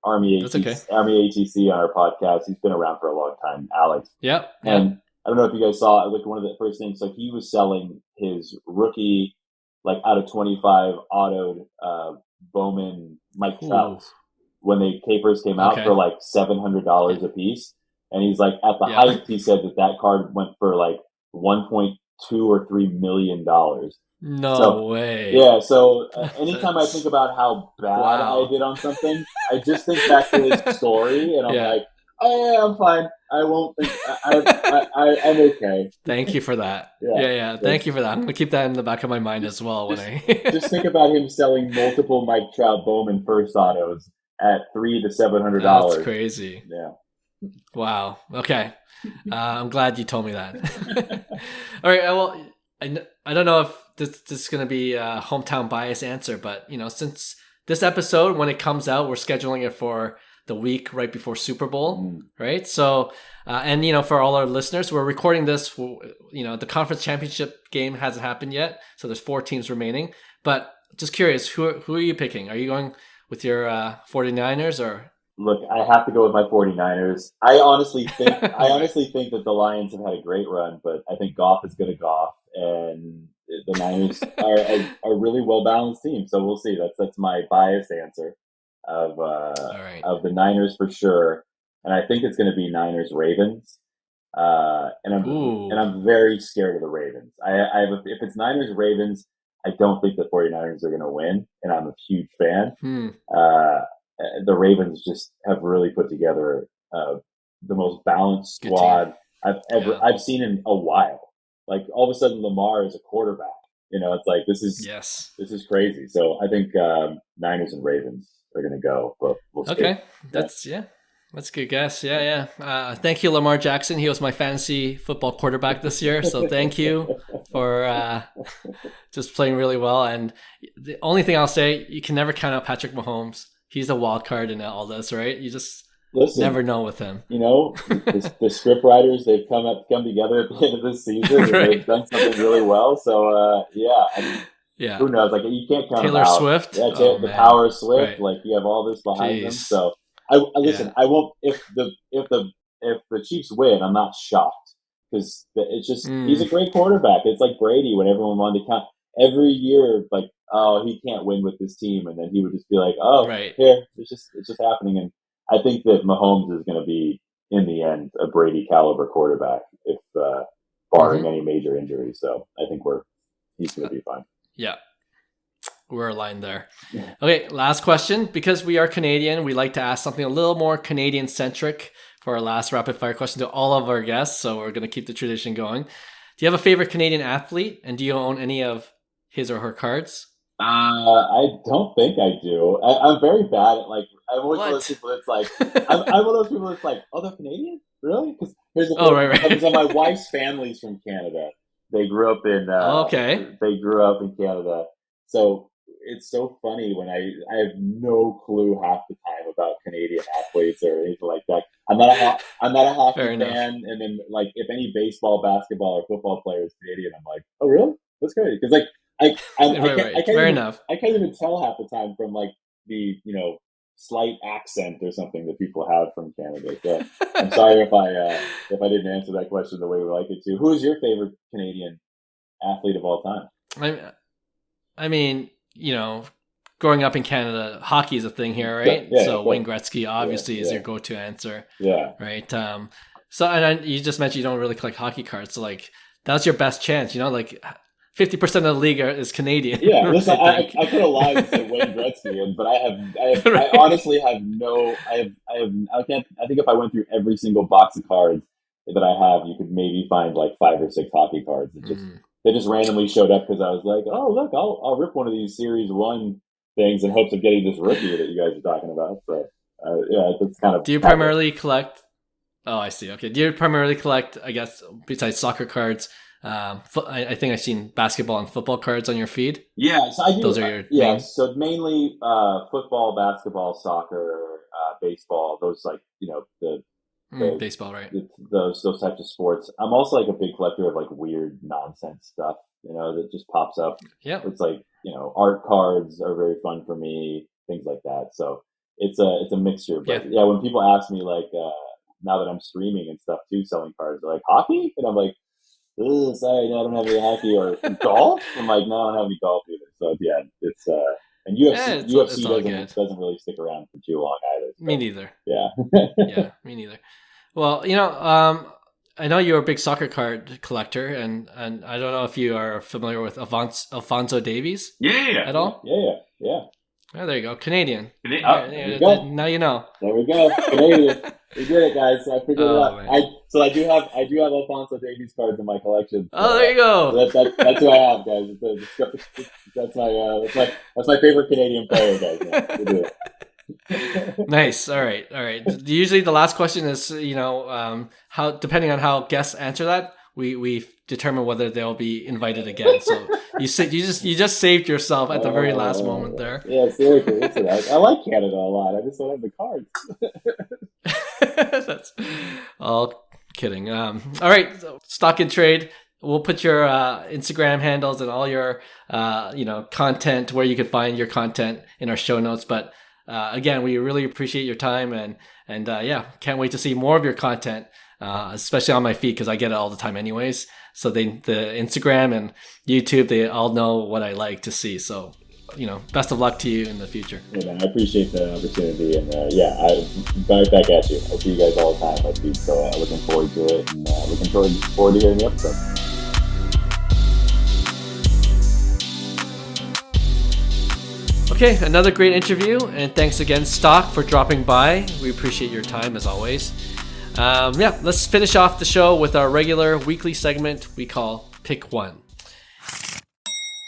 Army ATC on our podcast. He's been around for a long time, Alex. Yep. And I don't know if you guys saw like one of the first things. So he was selling his rookie, like out of 25 autoed, Bowman Mike Trout. When the capers came out for like $700 a piece. And he's like, at the height, he said that card went for like 1.2 or $3 million. No way. Yeah. So anytime I think about how bad I did on something, I just think back to his story and I'm like, oh yeah, I'm fine. I won't think I'm okay. Thank you for that. Yeah. Thank you for that. I'm gonna keep that in the back of my mind as well. Just think about him selling multiple Mike Trout Bowman first autos at $300 to $700. That's crazy. Yeah. Wow. Okay. I'm glad you told me that. All right. Well, I don't know if this is going to be a hometown bias answer, but since this episode, when it comes out, we're scheduling it for the week right before Super Bowl, right? So, and for all our listeners, we're recording this. The conference championship game hasn't happened yet, so there's 4 teams remaining. But just curious, who are you picking? Are you going with your 49ers or? Look, I have to go with my 49ers. I honestly think that the Lions have had a great run, but I think Goff is going to Goff, and the Niners are a really well balanced team. So we'll see. That's my biased answer of the Niners for sure, and I think it's going to be Niners Ravens. And I'm very scared of the Ravens. If it's Niners Ravens, I don't think the 49ers are going to win, and I'm a huge fan. The Ravens just have really put together the most balanced squad I've seen in a while. Like all of a sudden, Lamar is a quarterback. It's like this is crazy. So I think Niners and Ravens are going to go. But we'll see. Okay, that's a good guess. Yeah. Thank you, Lamar Jackson. He was my fantasy football quarterback this year. So thank you for just playing really well. And the only thing I'll say, you can never count out Patrick Mahomes. He's a wild card in all this, right? You just never know with him. The script writers, they've come together at the end of this season. And they've done something really well. So, who knows? Like, you can't count Taylor Swift. Yeah, the power of Swift. Right. Like, you have all this behind them. So, I won't. If the Chiefs win, I'm not shocked because it's just he's a great quarterback. It's like Brady when everyone wanted to count every year, like, oh, he can't win with this team, and then he would just be like, oh, here, it's just happening. And I think that Mahomes is going to be in the end a Brady caliber quarterback if barring any major injuries. So I think we're he's going to be fine. Yeah. We're aligned there. Okay, last question. Because we are Canadian, we like to ask something a little more Canadian-centric for our last rapid-fire question to all of our guests, so we're going to keep the tradition going. Do you have a favorite Canadian athlete, and do you own any of his or her cards? I don't think I do. I'm very bad at, like, I'm always one of those people that's like, I'm one of those people that's like, oh, they're Canadian? Really? Because here's the thing. Right. So my wife's family's from Canada. They grew up in, They grew up in Canada. So it's so funny when I have no clue half the time about Canadian athletes or anything like that. I'm not a hockey fan, and then like if any baseball, basketball, or football player is Canadian, I'm like, oh really? That's great. Because like I can't even tell half the time from like the slight accent or something that people have from Canada. So I'm sorry if I didn't answer that question the way we like it to. Who is your favorite Canadian athlete of all time? I mean, growing up in Canada, hockey is a thing here, right? So Wayne Gretzky obviously is your go-to answer. Yeah. Right. So and you just mentioned you don't really collect hockey cards. So like that's your best chance, like 50% of the league is Canadian. Yeah, listen, I could have lied and said Wayne Gretzky, but I honestly have no. I think if I went through every single box of cards that I have, you could maybe find like 5 or 6 hockey cards. They just randomly showed up because I was like, oh look, I'll rip one of these Series 1 things in hopes of getting this rookie that you guys are talking about. So that's kind of. Do you primarily collect? Oh, I see. Okay. Do you primarily collect, I guess, besides soccer cards? I think I've seen basketball and football cards on your feed. Yeah, so I do. Those are your main? So mainly football, basketball, soccer, baseball. Those like the baseball, right? Those types of sports. I'm also like a big collector of like weird nonsense stuff. That just pops up. Yeah, it's like art cards are very fun for me. Things like that. So it's a mixture. But yeah, when people ask me like now that I'm streaming and stuff too, selling cards, they're like hockey, and I'm like. Oh, sorry, no, I don't have any hockey or golf. I'm like, no, I don't have any golf either. So yeah, it's and UFC doesn't really stick around for too long either. So. Me neither. Yeah. Yeah, me neither. Well, I know you're a big soccer card collector, and I don't know if you are familiar with Alphonso Davies. Yeah. At all? Yeah. Oh, there you go, Canadian. There you go. Now you know. There we go, Canadian. We did it, guys. So I figured it out. I do have Alphonso Davies cards in my collection. So, there you go. So that's who I have, guys. That's my favorite Canadian player, guys. Yeah, we do it. Nice. All right. Usually the last question is, how depending on how guests answer that, we determine whether they'll be invited again. So you just saved yourself at the very last moment there. Yeah, seriously. Listen, I like Canada a lot. I just don't have the cards. That's all kidding. All right, so Stock and Trade. We'll put your Instagram handles and all your content where you can find your content in our show notes. But again, we really appreciate your time and can't wait to see more of your content, especially on my feed because I get it all the time anyways. So the Instagram and YouTube, they all know what I like to see. So best of luck to you in the future. Yeah, man, I appreciate the opportunity, and I'm back at you. I see you guys all the time. I see, so looking forward to it, and looking forward to hearing the episode. Okay, another great interview, and thanks again, Stock, for dropping by. We appreciate your time as always. Let's finish off the show with our regular weekly segment we call Pick One.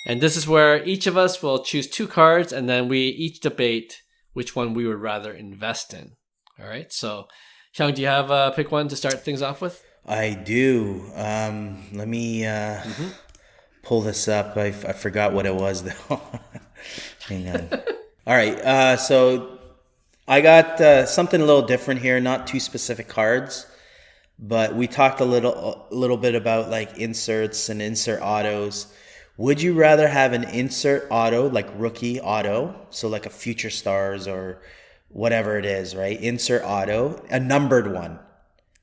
And this is where each of us will choose 2 cards, and then we each debate which one we would rather invest in. All right, so Hyung, do you have a pick one to start things off with? I do. Let me pull this up. I forgot what it was, though. Hang on. All right, so I got something a little different here, not 2 specific cards, but we talked a little bit about like inserts and insert autos. Would you rather have an insert auto, like rookie auto, so like a Future Stars or whatever it is, right? Insert auto, a numbered one.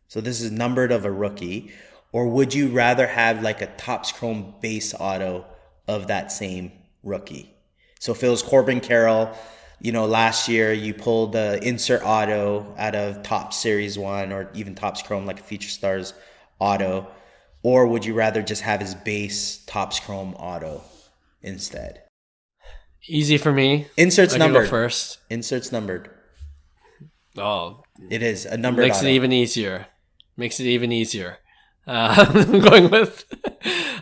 So this is numbered of a rookie. Or would you rather have like a Topps Chrome base auto of that same rookie? So if it was Corbin Carroll, last year you pulled the insert auto out of Topps Series 1 or even Topps Chrome, like a Future Stars auto. or would you rather just have his base Topps Chrome auto instead? Easy for me. Inserts I numbered. Go first. Inserts numbered. Oh, it is a numbered. Makes auto. it even easier. Makes it even easier. I'm going with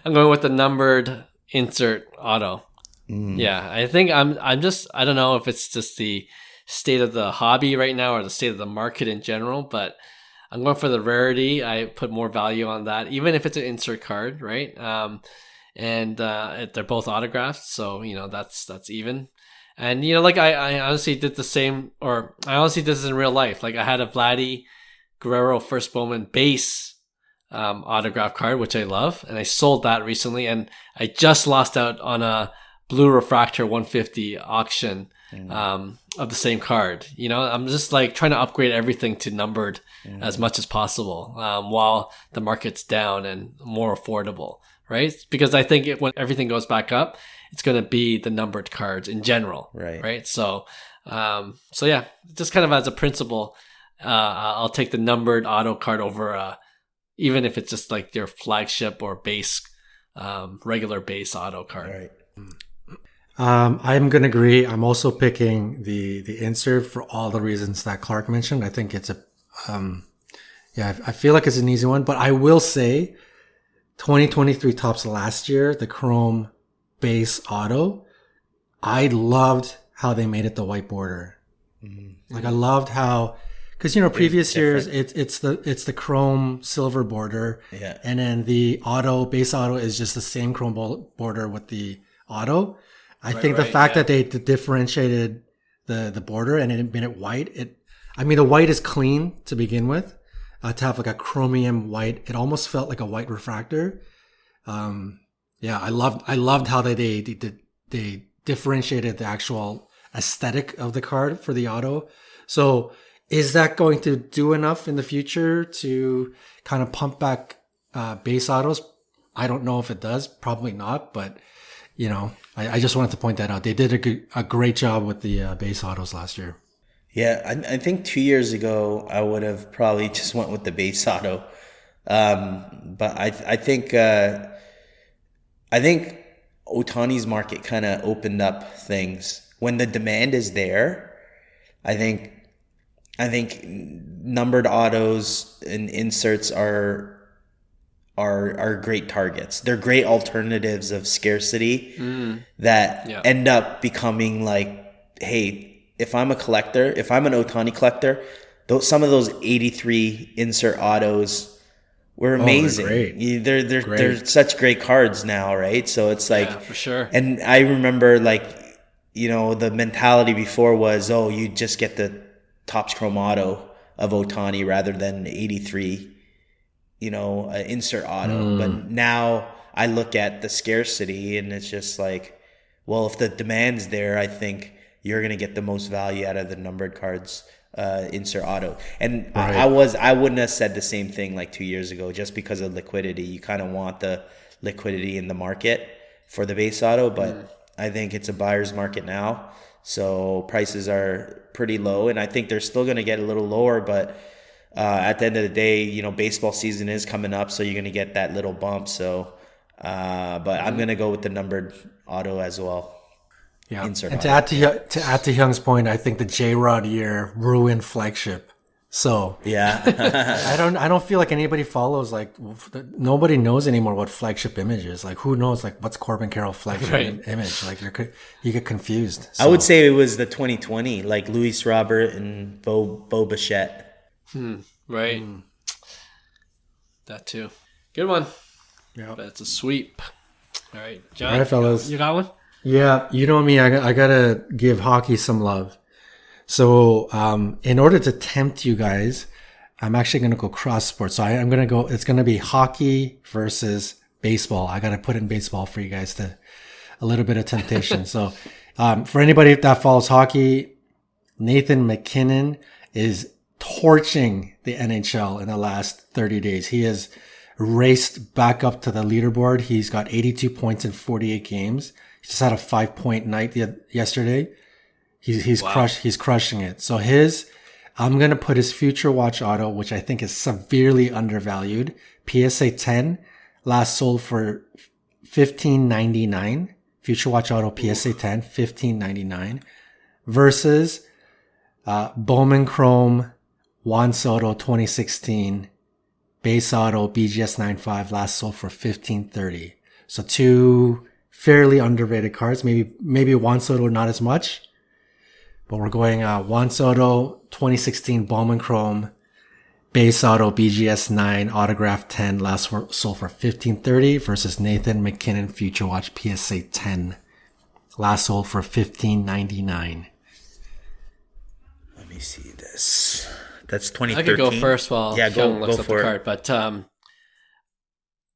the numbered insert auto. Yeah, I think I'm just, I don't know if it's just the state of the hobby right now or the state of the market in general, but I'm going for the rarity. I put more value on that, even if it's an insert card, right? And they're both autographed, so that's even. And like I honestly did the same, or I honestly did this in real life. Like I had a Vladdy Guerrero First Bowman base autograph card, which I love, and I sold that recently, and I just lost out on a Blue Refractor 150 auction of the same card. I'm just like trying to upgrade everything to numbered as much as possible while the market's down and more affordable, right? Because I think when everything goes back up, it's going to be the numbered cards in general, right? So yeah, just kind of as a principle, I'll take the numbered auto card over even if it's just like your flagship or base, regular base auto card. Right. I'm going to agree. I'm also picking the insert for all the reasons that Clark mentioned. I think it's I feel like it's an easy one, but I will say 2023 Topps last year, the Chrome base auto, I loved how they made it the white border. Like I loved how, because previous years it's the chrome silver border, and then the base auto is just the same chrome border with the auto. I think the fact that they differentiated the border and it made it white. The white is clean to begin with. To have like a chromium white, it almost felt like a white refractor. I loved how they differentiated the actual aesthetic of the card for the auto. So is that going to do enough in the future to kind of pump back base autos? I don't know if it does. Probably not. But, I just wanted to point that out. They did a great job with the base autos last year. Yeah, I think 2 years ago, I would have probably just went with the base auto. But I think Ohtani's market kind of opened up things. When the demand is there, I think numbered autos and inserts are great targets. They're great alternatives of scarcity that end up becoming like, hey, if I'm a collector, if I'm an Ohtani collector, some of those 83 insert autos were amazing. They're such great cards now, right? So it's like, for sure. And I remember the mentality before was, you just get the Topps Chrome auto of Ohtani rather than 83, insert auto. But now I look at the scarcity and it's just like, well, if the demand's there, I think you're going to get the most value out of the numbered cards, insert auto. And I wouldn't have said the same thing like 2 years ago, just because of liquidity. You kind of want the liquidity in the market for the base auto, but I think it's a buyer's market now. So prices are pretty low, and I think they're still going to get a little lower, but at the end of the day, baseball season is coming up, so you're going to get that little bump. So, but I'm going to go with the numbered auto as well. Yeah, and to add to Hyung's point, I think the J-Rod year ruined flagship. So yeah, I don't feel like anybody follows, like nobody knows anymore what flagship image is. Like who knows like what's Corbin Carroll flagship image? Like you get confused. So. I would say it was the 2020, like Luis Robert and Bo Bichette. Right. That too. Good one. Yeah, but it's a sweep. All right, John. All right, fellas. You got one? Yeah, you know me. I gotta give hockey some love. So, in order to tempt you guys, I'm actually gonna go cross sports. So I'm gonna go. It's gonna be hockey versus baseball. I gotta put in baseball for you guys to a little bit of temptation. So, for anybody that follows hockey, Nathan McKinnon is torching the NHL in the last 30 days. He has raced back up to the leaderboard. He's got 82 points in 48 games. He just had a 5-point night yesterday. He's crushing it. So I'm going to put his Future Watch auto, which I think is severely undervalued. PSA 10. last sold for $15.99. Future Watch Auto PSA 10, $15.99. Versus Bowman Chrome Juan Soto 2016 base auto BGS 95 last sold for $15.30. So two fairly underrated cards. Maybe Juan Soto not as much, but we're going Juan Soto 2016 Bowman Chrome base auto BGS 9 autograph 10 last sold for $15.30 versus Nathan McKinnon Future Watch PSA 10 last sold for $15.99. Let me see this. That's 2013. I could go first while Hyung looks up the card, but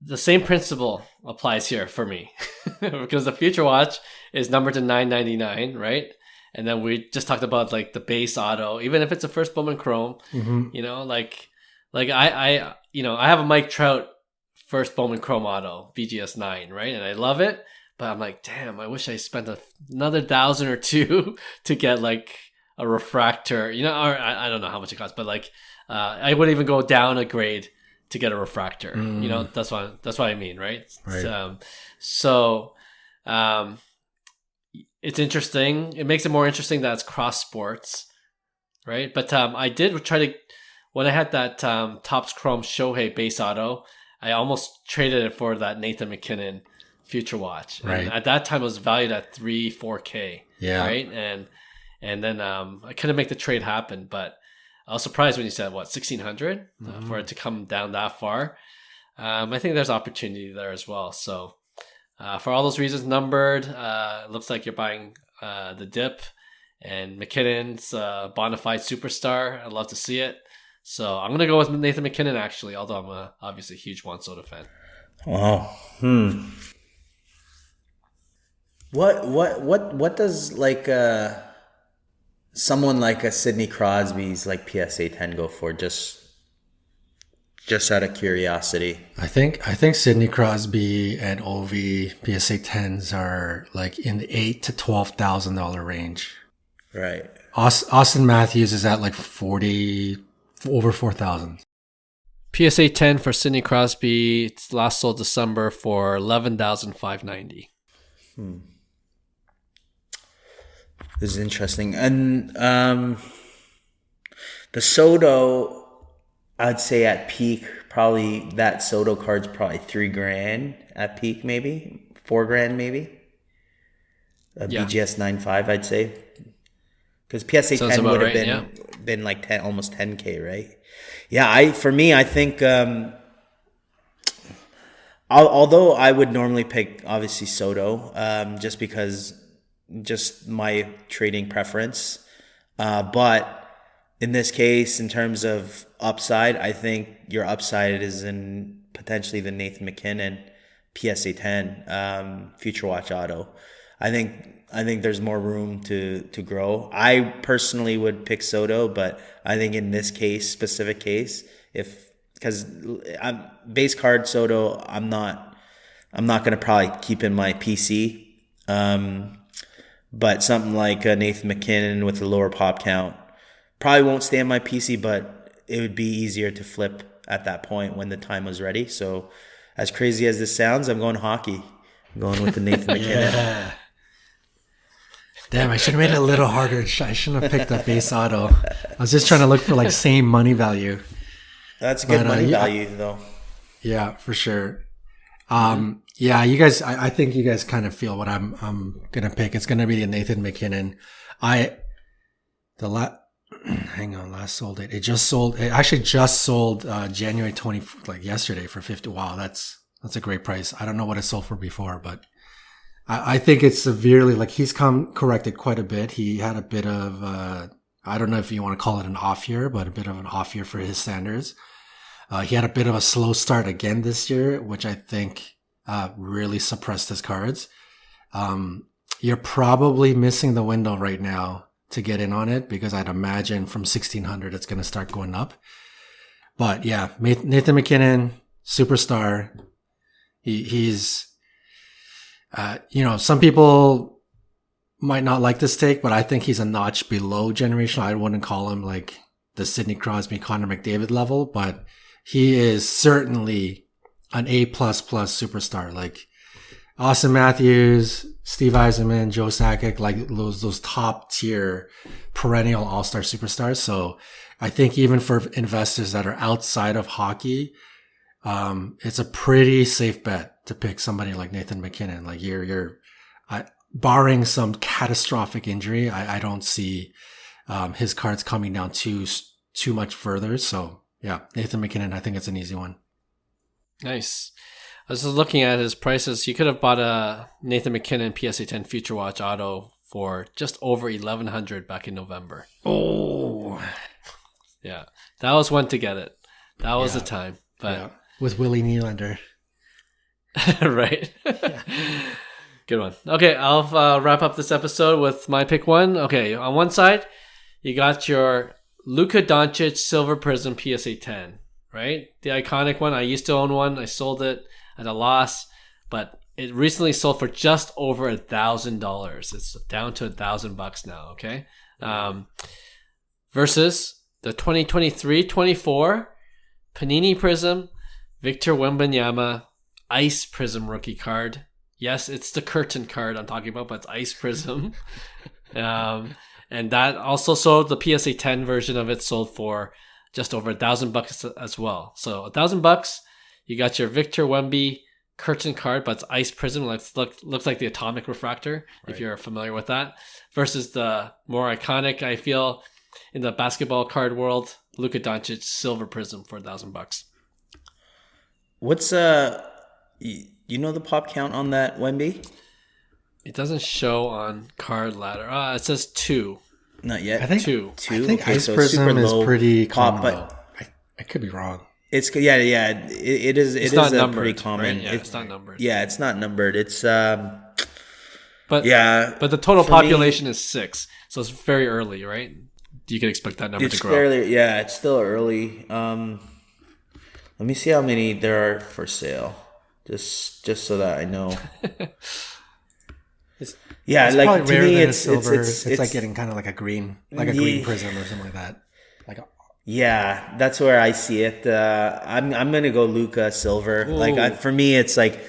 the same principle applies here for me because the Future Watch is numbered to $9.99, right? And then we just talked about like the base auto, even if it's a first Bowman Chrome, you know, like I have a Mike Trout first Bowman Chrome auto BGS 9, right? And I love it, but I'm like, damn, I wish I spent another $1,000 or $2 to get like a refractor, you know, or I don't know how much it costs, but like I would even go down a grade to get a refractor. You know, that's what I mean, right? So it's interesting. It makes it more interesting that it's cross sports, right? But I did try to, when I had that Topps Chrome Shohei base auto, I almost traded it for that Nathan McKinnon Future Watch. Right. And at that time, it was valued at $4K. Yeah. Right. And then I couldn't make the trade happen, but I was surprised when you said, what, 1,600 for it to come down that far. I think there's opportunity there as well. So for all those reasons, numbered, it looks like you're buying the dip, and McKinnon's bona fide superstar. I'd love to see it. So I'm going to go with Nathan McKinnon, actually, although I'm obviously a huge Juan Soto fan. Oh, What does like someone like a Sidney Crosby's like PSA 10 go for? Just out of curiosity. I think Sidney Crosby and Ovi PSA 10s are like in the $8,000 to $12,000 range. Right. Austin Matthews is at like over 4,000. PSA 10 for Sidney Crosby, it's last sold December for $11,590. This is interesting. And the Soto, I'd say at peak, probably that Soto card's probably $3,000 at peak, maybe $4,000, maybe. BGS 9.5, I'd say, because PSA Sounds 10 would have right, been like 10, almost 10K, right? Yeah, I think although I would normally pick obviously Soto, just because just my trading preference, but in this case, in terms of upside, I think your upside is in potentially the Nathan McKinnon PSA 10 Future Watch Auto. I think there's more room to grow. I personally would pick Soto, but I think in this specific case, because I'm base card Soto, I'm not going to probably keep in my PC. But something like Nathan McKinnon with a lower pop count probably won't stay in my PC, but it would be easier to flip at that point when the time was ready. So as crazy as this sounds, I'm going hockey. I'm going with the Nathan McKinnon. Yeah. Damn, I should have made it a little harder. I shouldn't have picked up base auto. I was just trying to look for like same money value. That's a good money value though. Yeah, for sure. Yeah, you guys, I think you guys kind of feel what I'm going to pick. It's going to be the Nathan McKinnon. Last sold date. It actually just sold January 20, like yesterday for 50. Wow, that's a great price. I don't know what it sold for before, but I think it's severely, like he's corrected quite a bit. He had a bit of, I don't know if you want to call it an off year, but a bit of an off year for his standards. He had a bit of a slow start again this year, which I think really suppressed his cards. You're probably missing the window right now to get in on it, because I'd imagine from 1,600 it's going to start going up. But yeah, Nathan McKinnon, superstar. He's, some people might not like this take, but I think he's a notch below generational. I wouldn't call him like the Sidney Crosby, Connor McDavid level, but he is certainly an A++ superstar. Like Austin Matthews, Steve Yzerman, Joe Sakic, like those top tier perennial all-star superstars. So I think even for investors that are outside of hockey, it's a pretty safe bet to pick somebody like Nathan McKinnon. Like barring some catastrophic injury, I don't see his cards coming down too much further. So yeah, Nathan McKinnon, I think it's an easy one. Nice. I was just looking at his prices. You could have bought a Nathan McKinnon PSA 10 Future Watch Auto for just over $1,100 back in November. Oh, yeah, that was when to get it. That was the time. But with Willie Nylander, right? Good one. Okay, I'll wrap up this episode with my pick one. Okay, on one side, you got your Luka Doncic Silver Prism PSA 10, right? The iconic one. I used to own one. I sold it at a loss, but it recently sold for just over $1,000. It's down to $1,000 now. Okay, versus the 2023-24 Panini Prism Victor Wembanyama Ice Prism rookie card. Yes, it's the curtain card I'm talking about, but it's Ice Prism. And that also sold, the PSA 10 version of it sold for just over $1,000 as well. So $1,000, you got your Victor Wemby curtain card, but it's Ice Prism. Looks like the atomic refractor, right, if you're familiar with that. Versus the more iconic, I feel, in the basketball card world, Luka Doncic Silver Prism for $1,000. What's you know the pop count on that Wemby? It doesn't show on Card Ladder. It says 2. Not yet. I think 2. I think Ice Prism is pretty common, but I could be wrong. It's It is. It is pretty common. Right? Yeah, it's not numbered. Yeah, it's not numbered. It's But the total population is 6, so it's very early, right? You can expect that number to grow. It's still early. Let me see how many there are for sale, just so that I know. It's like to me, it's like getting kind of like a green prism or something like that. Yeah, that's where I see it. I'm gonna go Luka Silver. Ooh. For me, it's like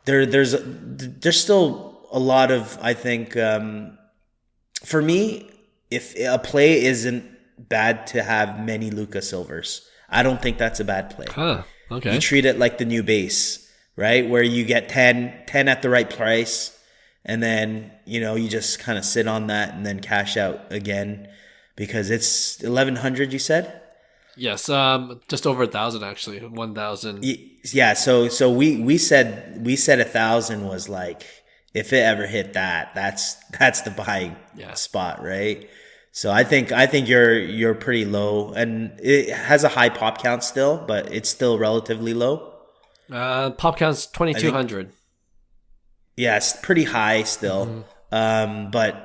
there's still a lot of, I think, for me, if a play isn't bad to have many Luka Silvers, I don't think that's a bad play. Huh. Okay. You treat it like the new base, right? Where you get 10 at the right price, and then you just kind of sit on that and then cash out again. Because it's 1,100, you said? Yes, just over 1,000 actually, 1,000. Yeah, so we said 1,000 was like, if it ever hit that's the buying spot, right? So I think you're pretty low, and it has a high pop count still, but it's still relatively low. Pop count's 2,200. Yeah, it's pretty high still, but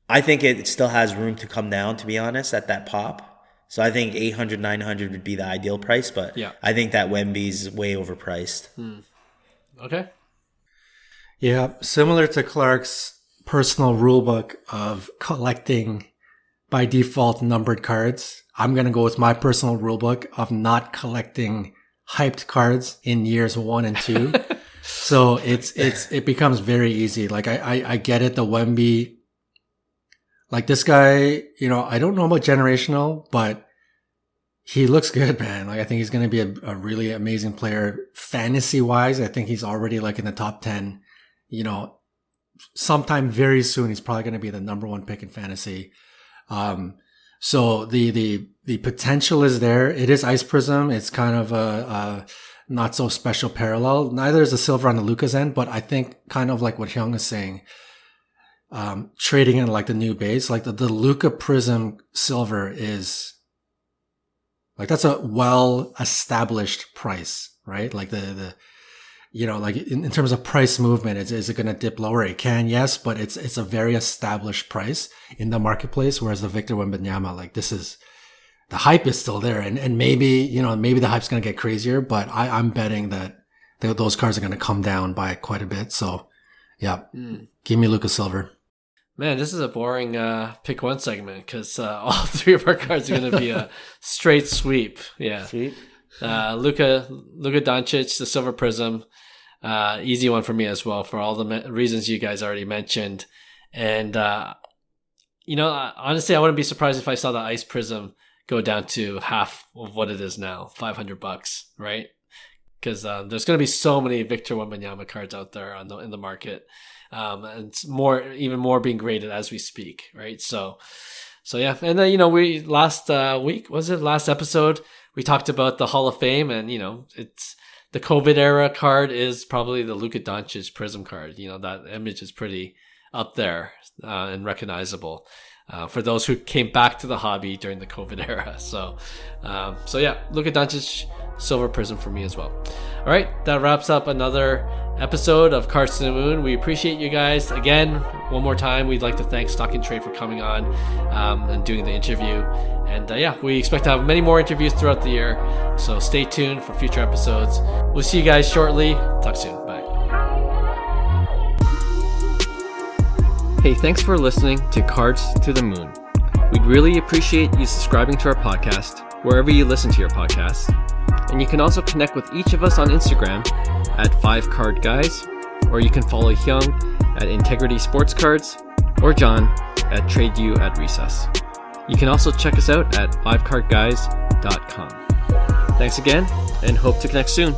I think it still has room to come down, to be honest, at that pop. So I think 800, 900 would be the ideal price, but I think that Wemby's way overpriced. Okay. Yeah, similar to Clark's personal rule book of collecting by default numbered cards, I'm going to go with my personal rule book of not collecting hyped cards in years 1 and 2. So it becomes very easy. Like I get it, the Wemby. Like this guy, I don't know about generational, but he looks good, man. Like I think he's going to be a really amazing player. Fantasy wise, I think he's already like in the top 10, sometime very soon, he's probably going to be the number 1 pick in fantasy. So the potential is there. It is Ice Prism. It's kind of a not so special parallel. Neither is a silver on the Luka's end, but I think kind of like what Hyung is saying, trading in like the new base, like the Luka Prism Silver is like, that's a well established price, right? Like like in terms of price movement, is it going to dip lower? It can, yes, but it's a very established price in the marketplace. Whereas the Victor Wembanyama, like the hype is still there, and maybe the hype's going to get crazier, but I'm betting that those cards are going to come down by quite a bit. So yeah, give me Luka Silver. Man, this is a boring pick one segment because all 3 of our cards are going to be a straight sweep. Yeah. Sweep? Luka Doncic, the Silver Prism. Easy one for me as well for all the reasons you guys already mentioned. And, honestly, I wouldn't be surprised if I saw the Ice Prism go down to half of what it is now, $500, right? Because there's going to be so many Victor Wembanyama cards out there in the market. And it's even more being graded as we speak, right? So yeah. And then, we last episode, we talked about the Hall of Fame, and, it's the COVID era card is probably the Luka Doncic Prism card. That image is pretty up there and recognizable for those who came back to the hobby during the COVID era. So yeah, Luka Doncic Silver Prism for me as well. All right, that wraps up another episode of Cards to the Moon. We appreciate you guys. Again, one more time, we'd like to thank Stock and Trade for coming on and doing the interview. And we expect to have many more interviews throughout the year. So stay tuned for future episodes. We'll see you guys shortly. Talk soon. Bye. Hey, thanks for listening to Cards to the Moon. We'd really appreciate you subscribing to our podcast wherever you listen to your podcasts. And you can also connect with each of us on Instagram at 5 Card Guys, or you can follow Hyung at Integrity Sports Cards, or John at Trade You at Recess. You can also check us out at 5cardguys.com. Thanks again, and hope to connect soon.